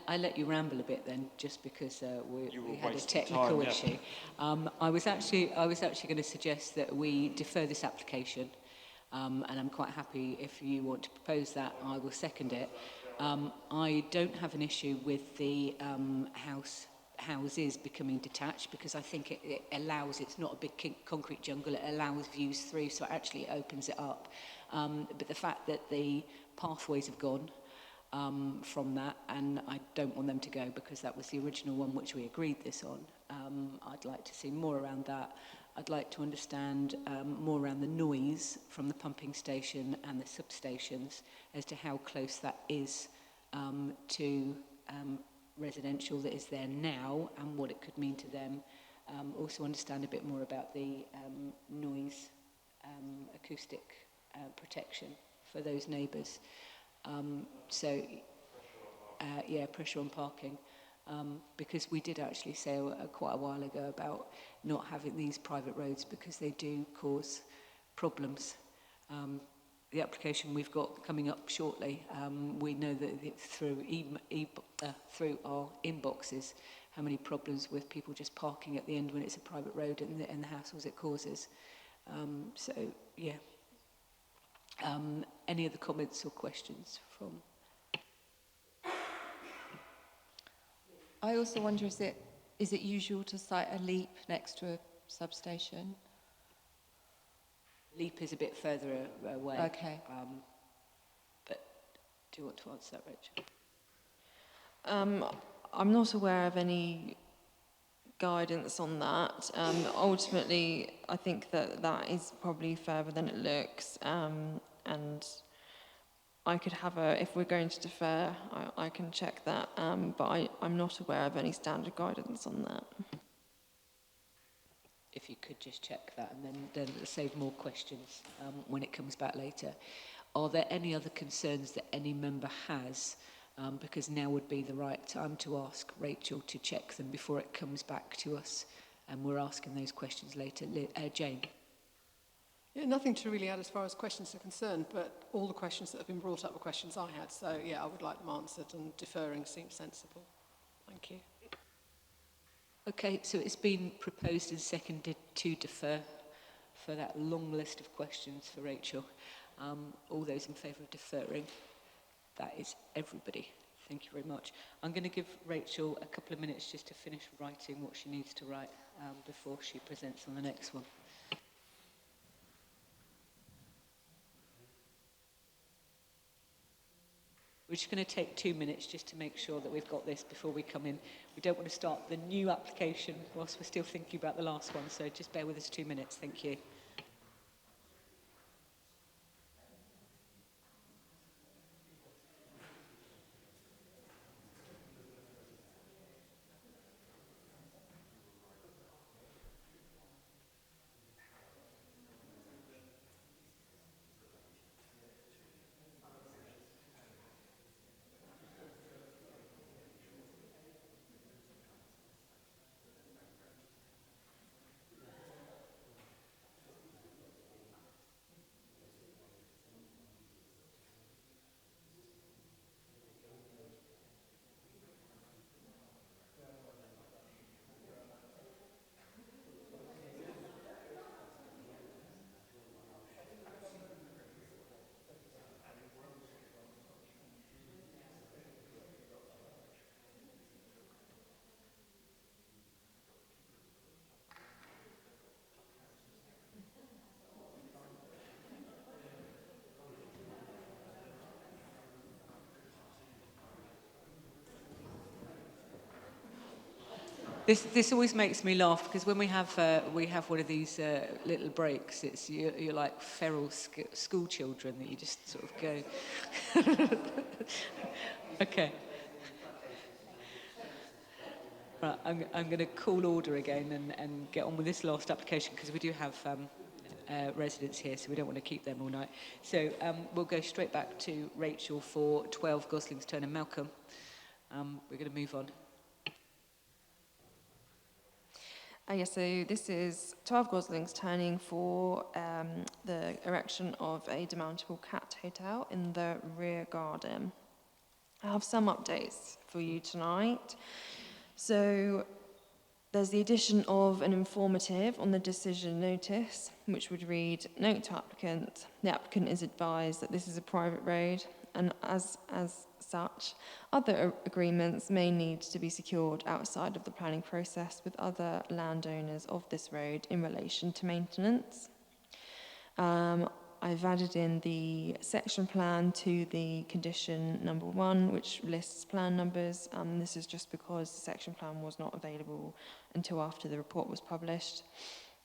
I'll let you ramble a bit then, just because we had a wasting technical time, issue. I was actually going to suggest that we defer this application, and I'm quite happy if you want to propose that. I will second it. I don't have an issue with the houses becoming detached, because I think it allows. It's not a big concrete jungle. It allows views through, so actually it opens it up. But the fact that the pathways have gone. from that, and I don't want them to go because that was the original one which we agreed this on. I'd like to see more around that. I'd like to understand more around the noise from the pumping station and the substations as to how close that is to residential that is there now and what it could mean to them. Also understand a bit more about the noise acoustic protection for those neighbours. Yeah, pressure on parking. Because we did actually say quite a while ago about not having these private roads because they do cause problems. The application we've got coming up shortly, we know that through our inboxes how many problems with people just parking at the end when it's a private road and the hassles it causes. So, yeah. Any other comments or questions from? I also wonder, is it usual to site a leap next to a substation? Leap is a bit further away. Okay. But do you want to answer that, Rachel? I'm not aware of any guidance on that. Ultimately, I think that is probably further than it looks, and I could have if we're going to defer, I can check that, but I'm not aware of any standard guidance on that. If you could just check that and then save more questions when it comes back later. Are there any other concerns that any member has? Because now would be the right time to ask Rachel to check them before it comes back to us, and we're asking those questions later. Jane? Yeah, nothing to really add as far as questions are concerned, but all the questions that have been brought up were questions I had, so yeah, I would like them answered, and deferring seems sensible. Thank you. Okay, so it's been proposed and seconded to defer for that long list of questions for Rachel. All those in favour of deferring? That is everybody. Thank you very much. I'm going to give Rachel a couple of minutes just to finish writing what she needs to write before she presents on the next one. We're just going to take 2 minutes just to make sure that we've got this before we come in. We don't want to start the new application whilst we're still thinking about the last one, so just bear with us 2 minutes. Thank you. This always makes me laugh because when we have one of these little breaks, it's you're like feral school children that you just sort of go. Okay. Right, I'm going to call order again and get on with this last application because we do have residents here, so we don't want to keep them all night. So we'll go straight back to Rachel for 12 Goslings Turn and Malcolm. We're going to move on. Yes, so this is 12 Goslings Turning for the erection of a demountable cat hotel in the rear garden. I have some updates for you tonight. So there's the addition of an informative on the decision notice, which would read, note to applicant, the applicant is advised that this is a private road and as such, other agreements may need to be secured outside of the planning process with other landowners of this road in relation to maintenance. I've added in the section plan to the condition number 1, which lists plan numbers. This is just because the section plan was not available until after the report was published.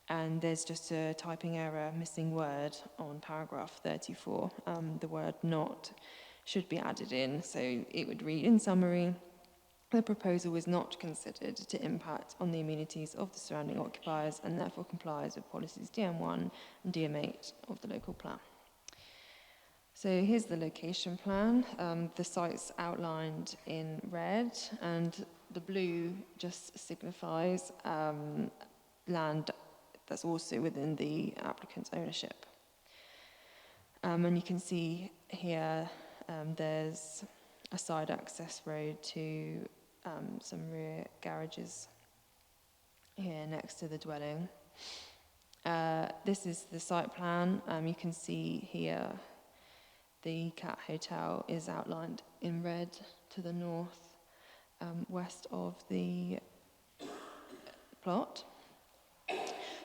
And there's just a typing error, missing word on paragraph 34. The word not should be added in, so it would read, in summary, the proposal is not considered to impact on the amenities of the surrounding occupiers and therefore complies with policies DM1 and DM8 of the local plan. So here's the location plan. The site's outlined in red, and the blue just signifies land that's also within the applicant's ownership. And you can see here there's a side access road to some rear garages here next to the dwelling. This is the site plan. You can see here the Cat Hotel is outlined in red to the north, west of the plot.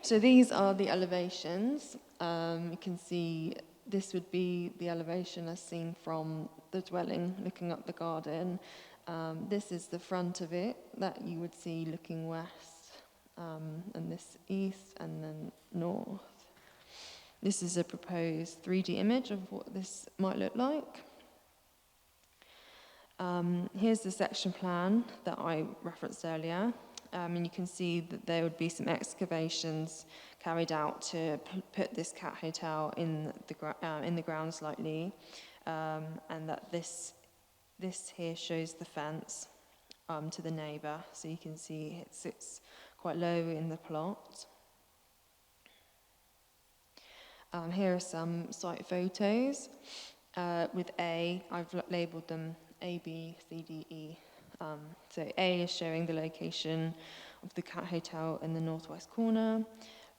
So these are the elevations. You can see this would be the elevation as seen from the dwelling, looking up the garden. This is the front of it that you would see looking west, and this east, and then north. This is a proposed 3D image of what this might look like. Here's the section plan that I referenced earlier. And you can see that there would be some excavations carried out to put this Cat Hotel in the ground slightly, and that this here shows the fence to the neighbour, so you can see it sits quite low in the plot. Here are some site photos with A. I've labelled them A, B, C, D, E. So A is showing the location of the Cat Hotel in the northwest corner.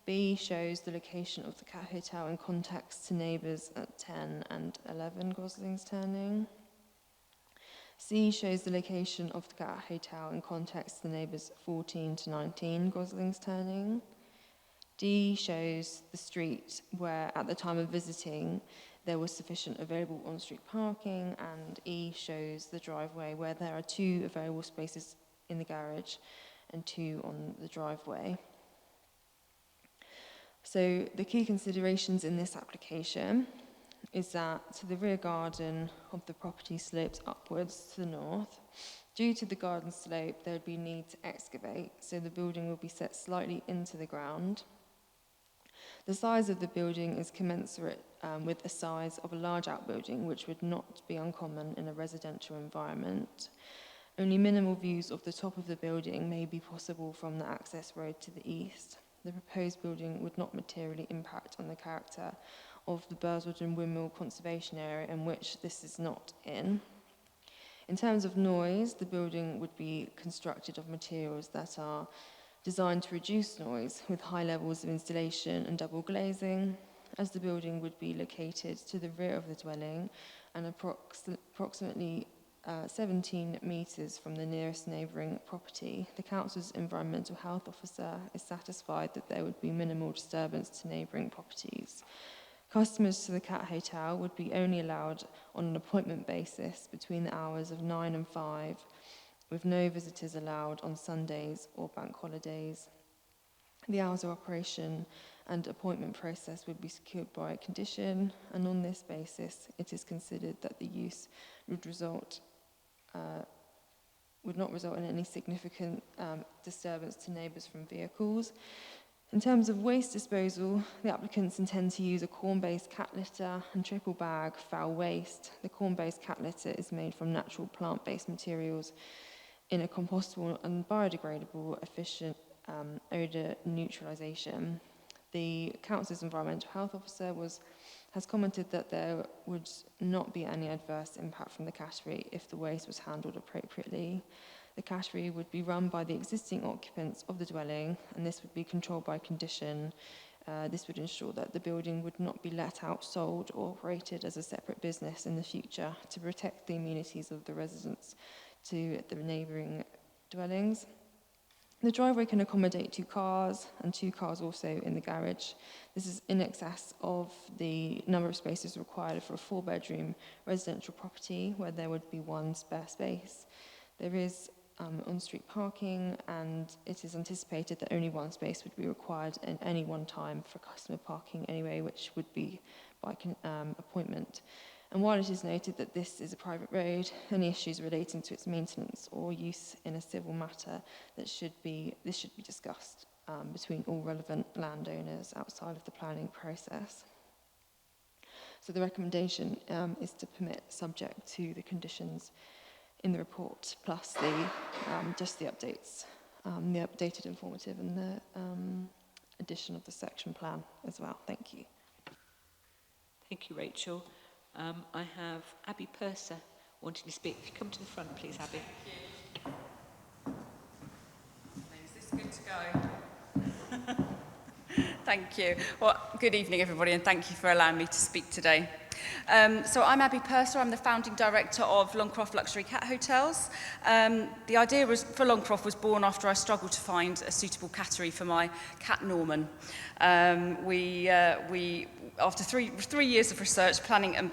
B shows the location of the Cat Hotel in context to neighbours at 10 and 11 Gosling's Turning. C shows the location of the Cat Hotel in context to the neighbours 14 to 19 Gosling's Turning. D shows the street where, at the time of visiting, there was sufficient available on-street parking, and E shows the driveway where there are 2 available spaces in the garage and 2 on the driveway. So the key considerations in this application is that the rear garden of the property slopes upwards to the north. Due to the garden slope, there would be need to excavate, so the building will be set slightly into the ground. The size of the building is commensurate with the size of a large outbuilding, which would not be uncommon in a residential environment. Only minimal views of the top of the building may be possible from the access road to the east. The proposed building would not materially impact on the character of the Bursledon Windmill Conservation Area, in which this is not in. In terms of noise, the building would be constructed of materials that are designed to reduce noise, with high levels of insulation and double glazing. As the building would be located to the rear of the dwelling and approximately 17 metres from the nearest neighbouring property, the council's environmental health officer is satisfied that there would be minimal disturbance to neighbouring properties. Customers to the Cat Hotel would be only allowed on an appointment basis between the hours of 9 and 5, with no visitors allowed on Sundays or bank holidays. The hours of operation and appointment process would be secured by a condition, and on this basis, it is considered that the use would not result in any significant disturbance to neighbours from vehicles. In terms of waste disposal, the applicants intend to use a corn-based cat litter and triple bag foul waste. The corn-based cat litter is made from natural plant-based materials in a compostable and biodegradable, efficient odour neutralisation. The council's environmental health officer has commented that there would not be any adverse impact from the category if the waste was handled appropriately. The category would be run by the existing occupants of the dwelling, and this would be controlled by condition. This would ensure that the building would not be let out, sold, or operated as a separate business in the future to protect the amenities of the residents to the neighbouring dwellings. The driveway can accommodate 2 cars and 2 cars also in the garage. This is in excess of the number of spaces required for a 4-bedroom residential property where there would be 1 spare space. There is on-street parking, and it is anticipated that only 1 space would be required at any one time for customer parking anyway, which would be by appointment. And while it is noted that this is a private road, any issues relating to its maintenance or use in a civil matter this should be discussed between all relevant landowners outside of the planning process. So the recommendation is to permit subject to the conditions in the report, plus the just the updates, the updated informative and the addition of the section plan as well. Thank you. Thank you, Rachel. I have Abby Purser wanting to speak. If you come to the front, please, Abby. Is this good to go? Thank you. Well, good evening, everybody, and thank you for allowing me to speak today. So I'm Abby Purser. I'm the founding director of Longcroft Luxury Cat Hotels. The idea for Longcroft was born after I struggled to find a suitable cattery for my cat Norman. After three years of research, planning and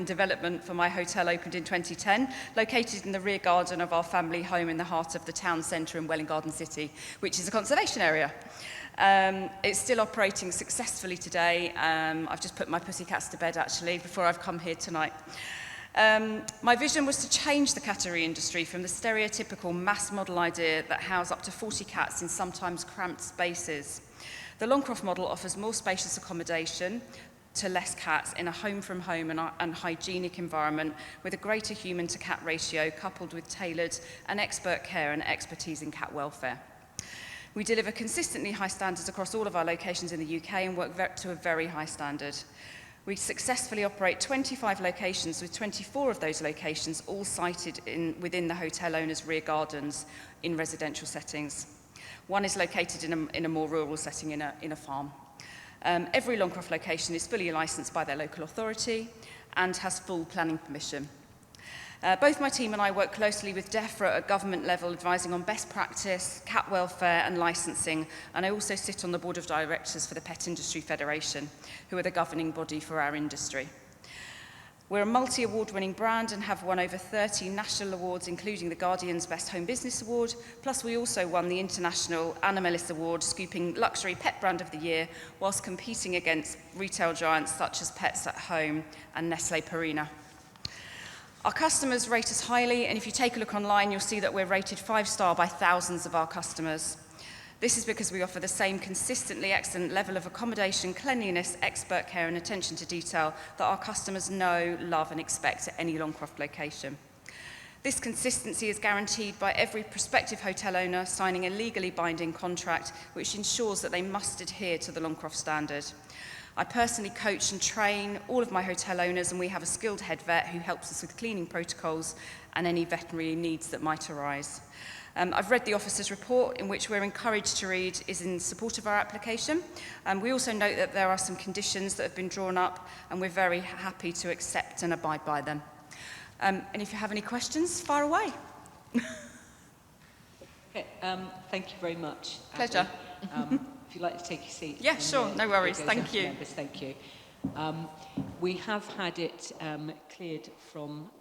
development for my hotel opened in 2010, located in the rear garden of our family home in the heart of the town centre in Welwyn Garden City, which is a conservation area. It's still operating successfully today. I've just put my pussycats to bed, actually, before I've come here tonight. My vision was to change the cattery industry from the stereotypical mass model idea that house up to 40 cats in sometimes cramped spaces. The Longcroft model offers more spacious accommodation to less cats in a home-from-home and hygienic environment with a greater human-to-cat ratio coupled with tailored and expert care and expertise in cat welfare. We deliver consistently high standards across all of our locations in the UK and work to a very high standard. We successfully operate 25 locations, with 24 of those locations all sited within the hotel owner's rear gardens in residential settings. One is located in a more rural setting in a farm. Every Longcroft location is fully licensed by their local authority and has full planning permission. Both my team and I work closely with DEFRA at government level, advising on best practice, cat welfare and licensing, and I also sit on the board of directors for the Pet Industry Federation, who are the governing body for our industry. We're a multi-award-winning brand and have won over 30 national awards, including the Guardian's Best Home Business Award, plus we also won the International Animalist Award, scooping Luxury Pet Brand of the Year, whilst competing against retail giants such as Pets at Home and Nestlé Purina. Our customers rate us highly, and if you take a look online, you'll see that we're rated 5-star by thousands of our customers. This is because we offer the same consistently excellent level of accommodation, cleanliness, expert care and attention to detail that our customers know, love and expect at any Longcroft location. This consistency is guaranteed by every prospective hotel owner signing a legally binding contract which ensures that they must adhere to the Longcroft standard. I personally coach and train all of my hotel owners, and we have a skilled head vet who helps us with cleaning protocols and any veterinary needs that might arise. I've read the officer's report, in which we're encouraged to read is in support of our application. We also note that there are some conditions that have been drawn up, and we're very happy to accept and abide by them. And if you have any questions, fire away. Okay, thank you very much, Pleasure. If you'd like to take your seat. Yeah, sure, no worries, thank you. Members, thank you. We have had it cleared from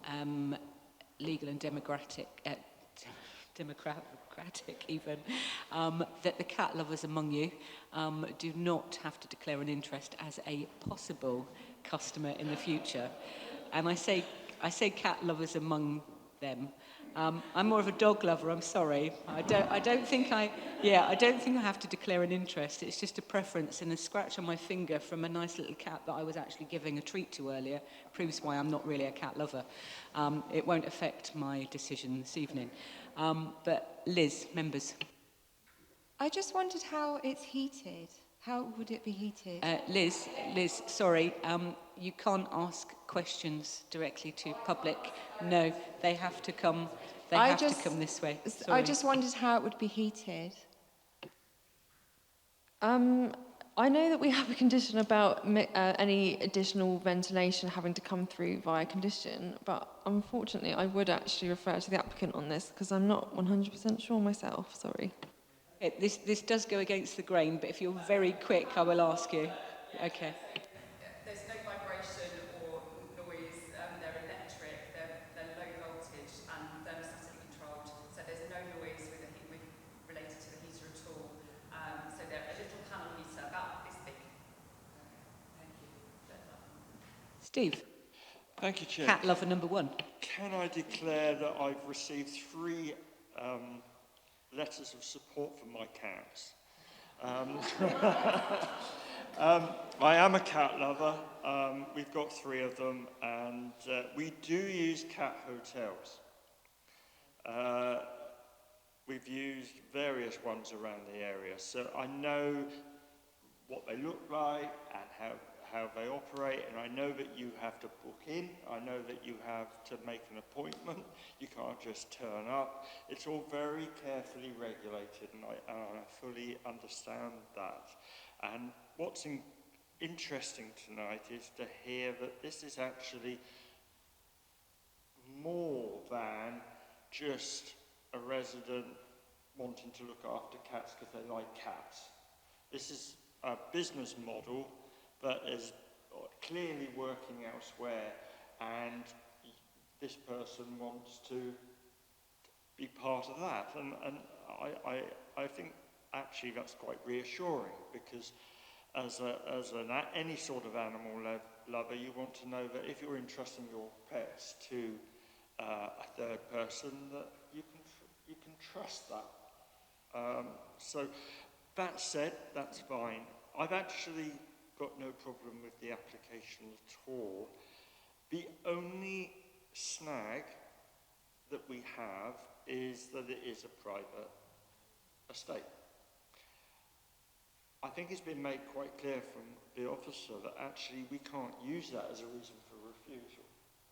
legal and democratic even, that the cat lovers among you do not have to declare an interest as a possible customer in the future. And I say cat lovers among them. I'm more of a dog lover, I'm sorry. I don't think I have to declare an interest. It's just a preference, and a scratch on my finger from a nice little cat that I was actually giving a treat to earlier proves why I'm not really a cat lover. It won't affect my decision this evening. But Liz, members. I just wondered how it's heated. How would it be heated? Liz, sorry, you can't ask questions directly to public. No, they have to come. They have to come this way. Sorry. I just wondered how it would be heated. I know that we have a condition about any additional ventilation having to come through via condition, but unfortunately I would actually refer to the applicant on this because I'm not 100% sure myself, sorry. Okay, this does go against the grain, but if you're very quick, I will ask you. Okay. There's no vibration or noise, they're electric, they're low voltage and thermostatically controlled, so there's no noise related to the heater at all. So they're a little panel heater, about this big. Thank you. Steve, Thank you, Chair. cat lover number 1. Can I declare that I've received 3 letters of support from my cats? I am a cat lover. We've got 3 of them, and we do use cat hotels. We've used various ones around the area, so I know what they look like and how they operate, and I know that you have to book in. I know that you have to make an appointment. You can't just turn up. It's all very carefully regulated, and I fully understand that. And what's interesting tonight is to hear that this is actually more than just a resident wanting to look after cats because they like cats. This is a business model that is clearly working elsewhere, and this person wants to be part of that. And I think actually that's quite reassuring, because as any sort of animal lover, you want to know that if you're entrusting your pets to a third person, that you can trust that. So that said, that's fine. I've actually got no problem with the application at all. The only snag that we have is that it is a private estate. I think it's been made quite clear from the officer that actually we can't use that as a reason for refusal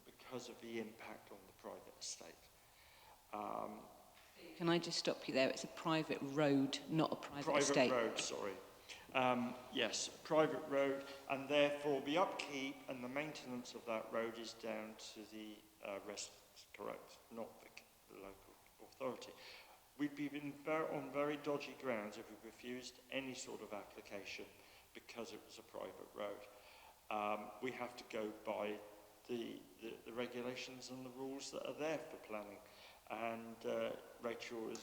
because of the impact on the private estate. Can I just stop you there? It's a private road, not a private estate. Private road, sorry. Yes, private road, and therefore the upkeep and the maintenance of that road is down to the residents, correct, not the local authority. We'd be on very dodgy grounds if we refused any sort of application because it was a private road. We have to go by the regulations and the rules that are there for planning, and Rachel has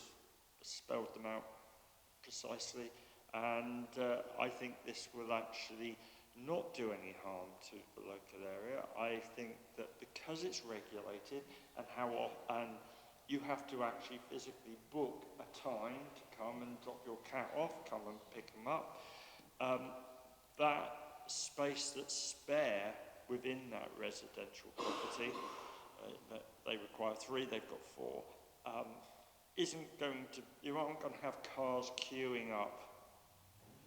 spelled them out precisely. And I think this will actually not do any harm to the local area. I think that because it's regulated and and you have to actually physically book a time to come and drop your cat off, come and pick them up, that space that's spare within that residential property, they require 3, they've got 4, isn't going to, you aren't going to have cars queuing up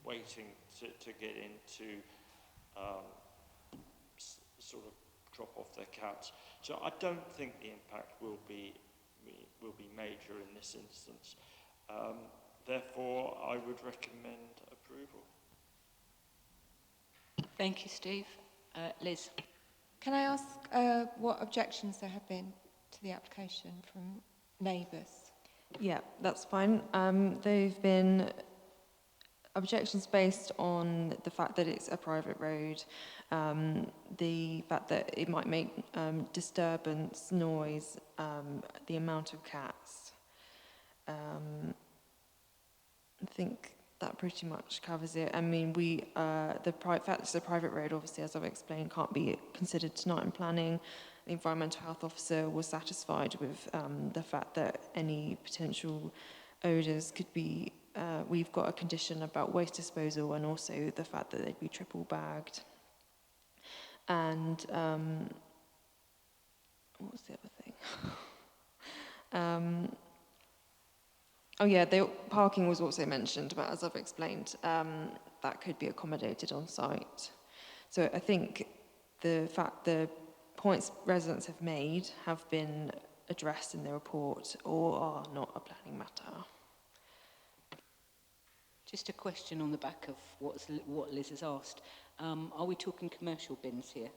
waiting to get into sort of drop off their cats. So I don't think the impact will be major in this instance. Therefore, I would recommend approval. Thank you, Steve. Liz. Can I ask what objections there have been to the application from neighbours? Yeah, that's fine. They've been objections based on the fact that it's a private road, the fact that it might make disturbance, noise, the amount of cats. I think that pretty much covers it. I mean, the fact that it's a private road, obviously, as I've explained, can't be considered tonight in planning. The environmental health officer was satisfied with the fact that any potential odours could be we've got a condition about waste disposal, and also the fact that they'd be triple bagged. And what was the other thing? Oh yeah, the parking was also mentioned, but as I've explained, that could be accommodated on site. So I think the points residents have made have been addressed in the report or are not a planning matter. Just a question on the back of what Liz has asked. Are we talking commercial bins here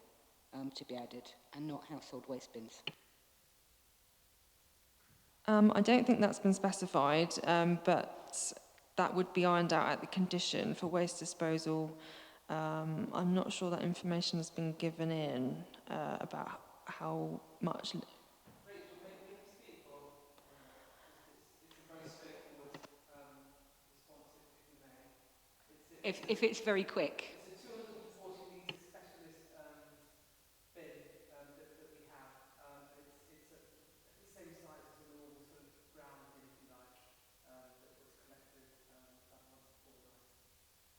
to be added and not household waste bins? I don't think that's been specified, but that would be ironed out at the condition for waste disposal. I'm not sure that information has been given in about how much... If it's very quick. It's a 240 litre specialist bin that we have. It's the same size as a normal sort of brown bin, if you like, that's collected once a fortnight.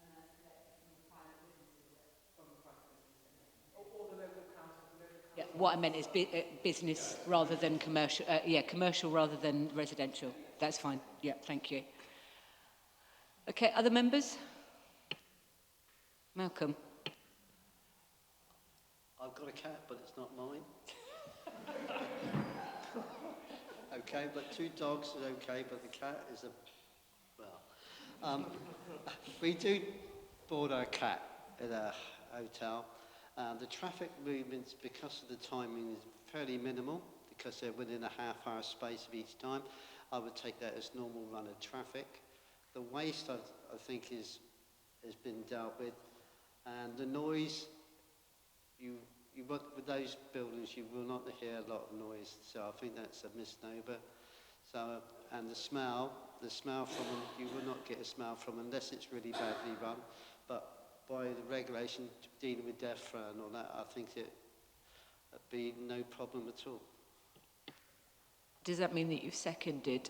And that's collected from private businesses? From private businesses. Or the local council. Yeah, what I meant is business rather than commercial. Commercial rather than residential. That's fine. Yeah, thank you. Okay, other members? Malcolm. I've got a cat, but it's not mine. Okay, but 2 dogs is okay, but the cat is we do board our cat at a hotel. The traffic movements, because of the timing, is fairly minimal, because they're within a half-hour space of each time. I would take that as normal run of traffic. The waste, I think, has been dealt with. And the noise, with those buildings, you will not hear a lot of noise. So I think that's a misnomer. So, and the smell from them, you will not get a smell from them unless it's really badly run. But by the regulation dealing with DEFRA and all that, I think it'd be no problem at all. Does that mean that you've seconded?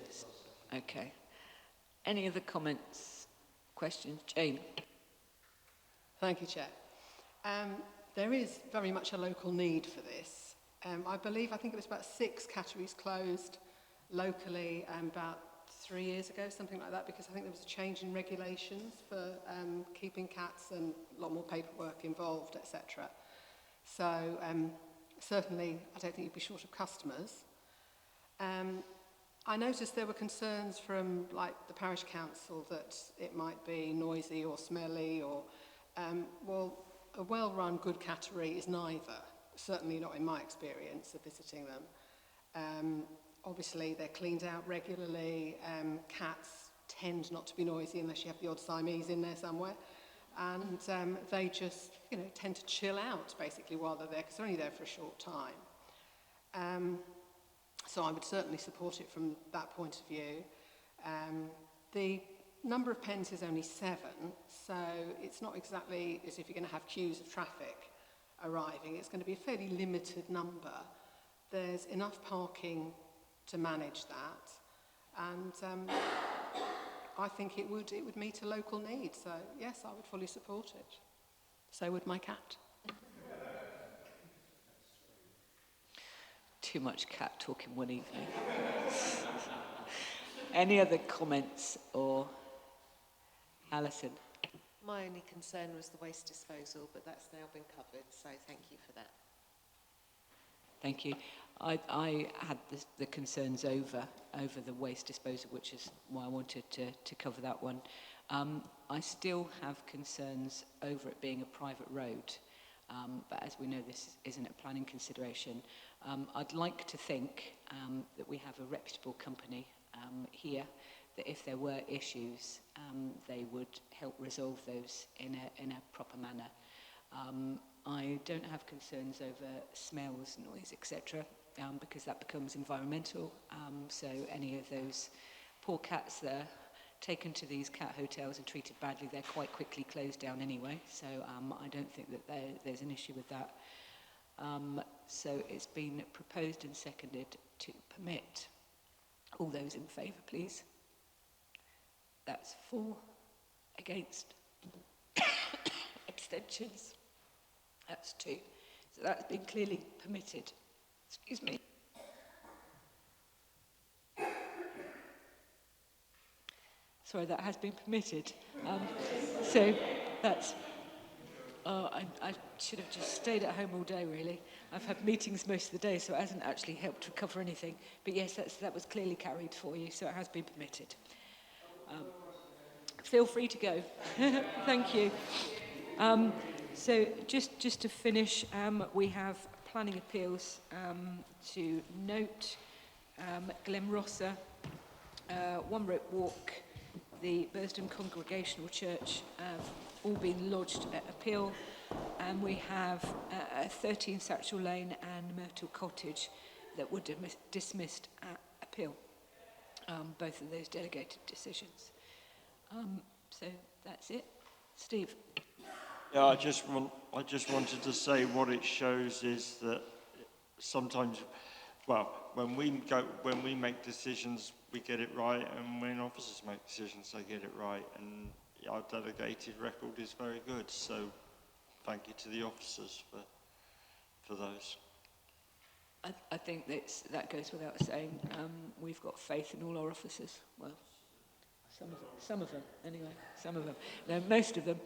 Okay. Any other comments, questions? Jane? Thank you, Chair. There is very much a local need for this. I think it was about 6 catteries closed locally about 3 years ago, something like that, because I think there was a change in regulations for keeping cats and a lot more paperwork involved, etc. So certainly I don't think you'd be short of customers. I noticed there were concerns from the parish council that it might be noisy or smelly or a well-run good cattery is neither, certainly not in my experience of visiting them. Obviously, they're cleaned out regularly. Cats tend not to be noisy unless you have the odd Siamese in there somewhere. And they just, tend to chill out, basically, while they're there, because they're only there for a short time. So I would certainly support it from that point of view. The number of pens is only 7, so it's not exactly as if you're going to have queues of traffic arriving. It's going to be a fairly limited number. There's enough parking to manage that, and I think it would meet a local need. So yes, I would fully support it. So would my cat. Too much cat talk in one evening. Any other comments or Alison? My only concern was the waste disposal, but that's now been covered, so thank you for that. Thank you. I had the concerns over the waste disposal, which is why I wanted to cover that one. I still have concerns over it being a private road, but as we know, this isn't a planning consideration. I'd like to think that we have a reputable company here, that if there were issues, they would help resolve those in a proper manner. I don't have concerns over smells, noise, etc., because that becomes environmental. So any of those poor cats that are taken to these cat hotels and treated badly, they're quite quickly closed down anyway. So I don't think that there's an issue with that. So it's been proposed and seconded to permit. All those in favour, please. That's 4. Against. Abstentions. That's 2. So that's been clearly permitted. Excuse me. Sorry, that has been permitted. So that's... I should have just stayed at home all day, really. I've had meetings most of the day, so it hasn't actually helped to cover anything. But yes, that was clearly carried for you, so it has been permitted. feel free to go. Thank you. So just to finish, we have planning appeals to note. Glenrosser, One Rope Walk, the Bursledon Congregational Church have all been lodged at appeal, and we have 13 Satchel Lane and Myrtle Cottage that were dismissed at appeal, both of those delegated decisions. So that's it. Steve. Yeah, I just wanted to say what it shows is that sometimes, well, when we make decisions, we get it right, and when officers make decisions, they get it right, and our delegated record is very good. So, thank you to the officers for those. I think that goes without saying. We've got faith in all our officers. Well, some of them anyway. Some of them. No, most of them.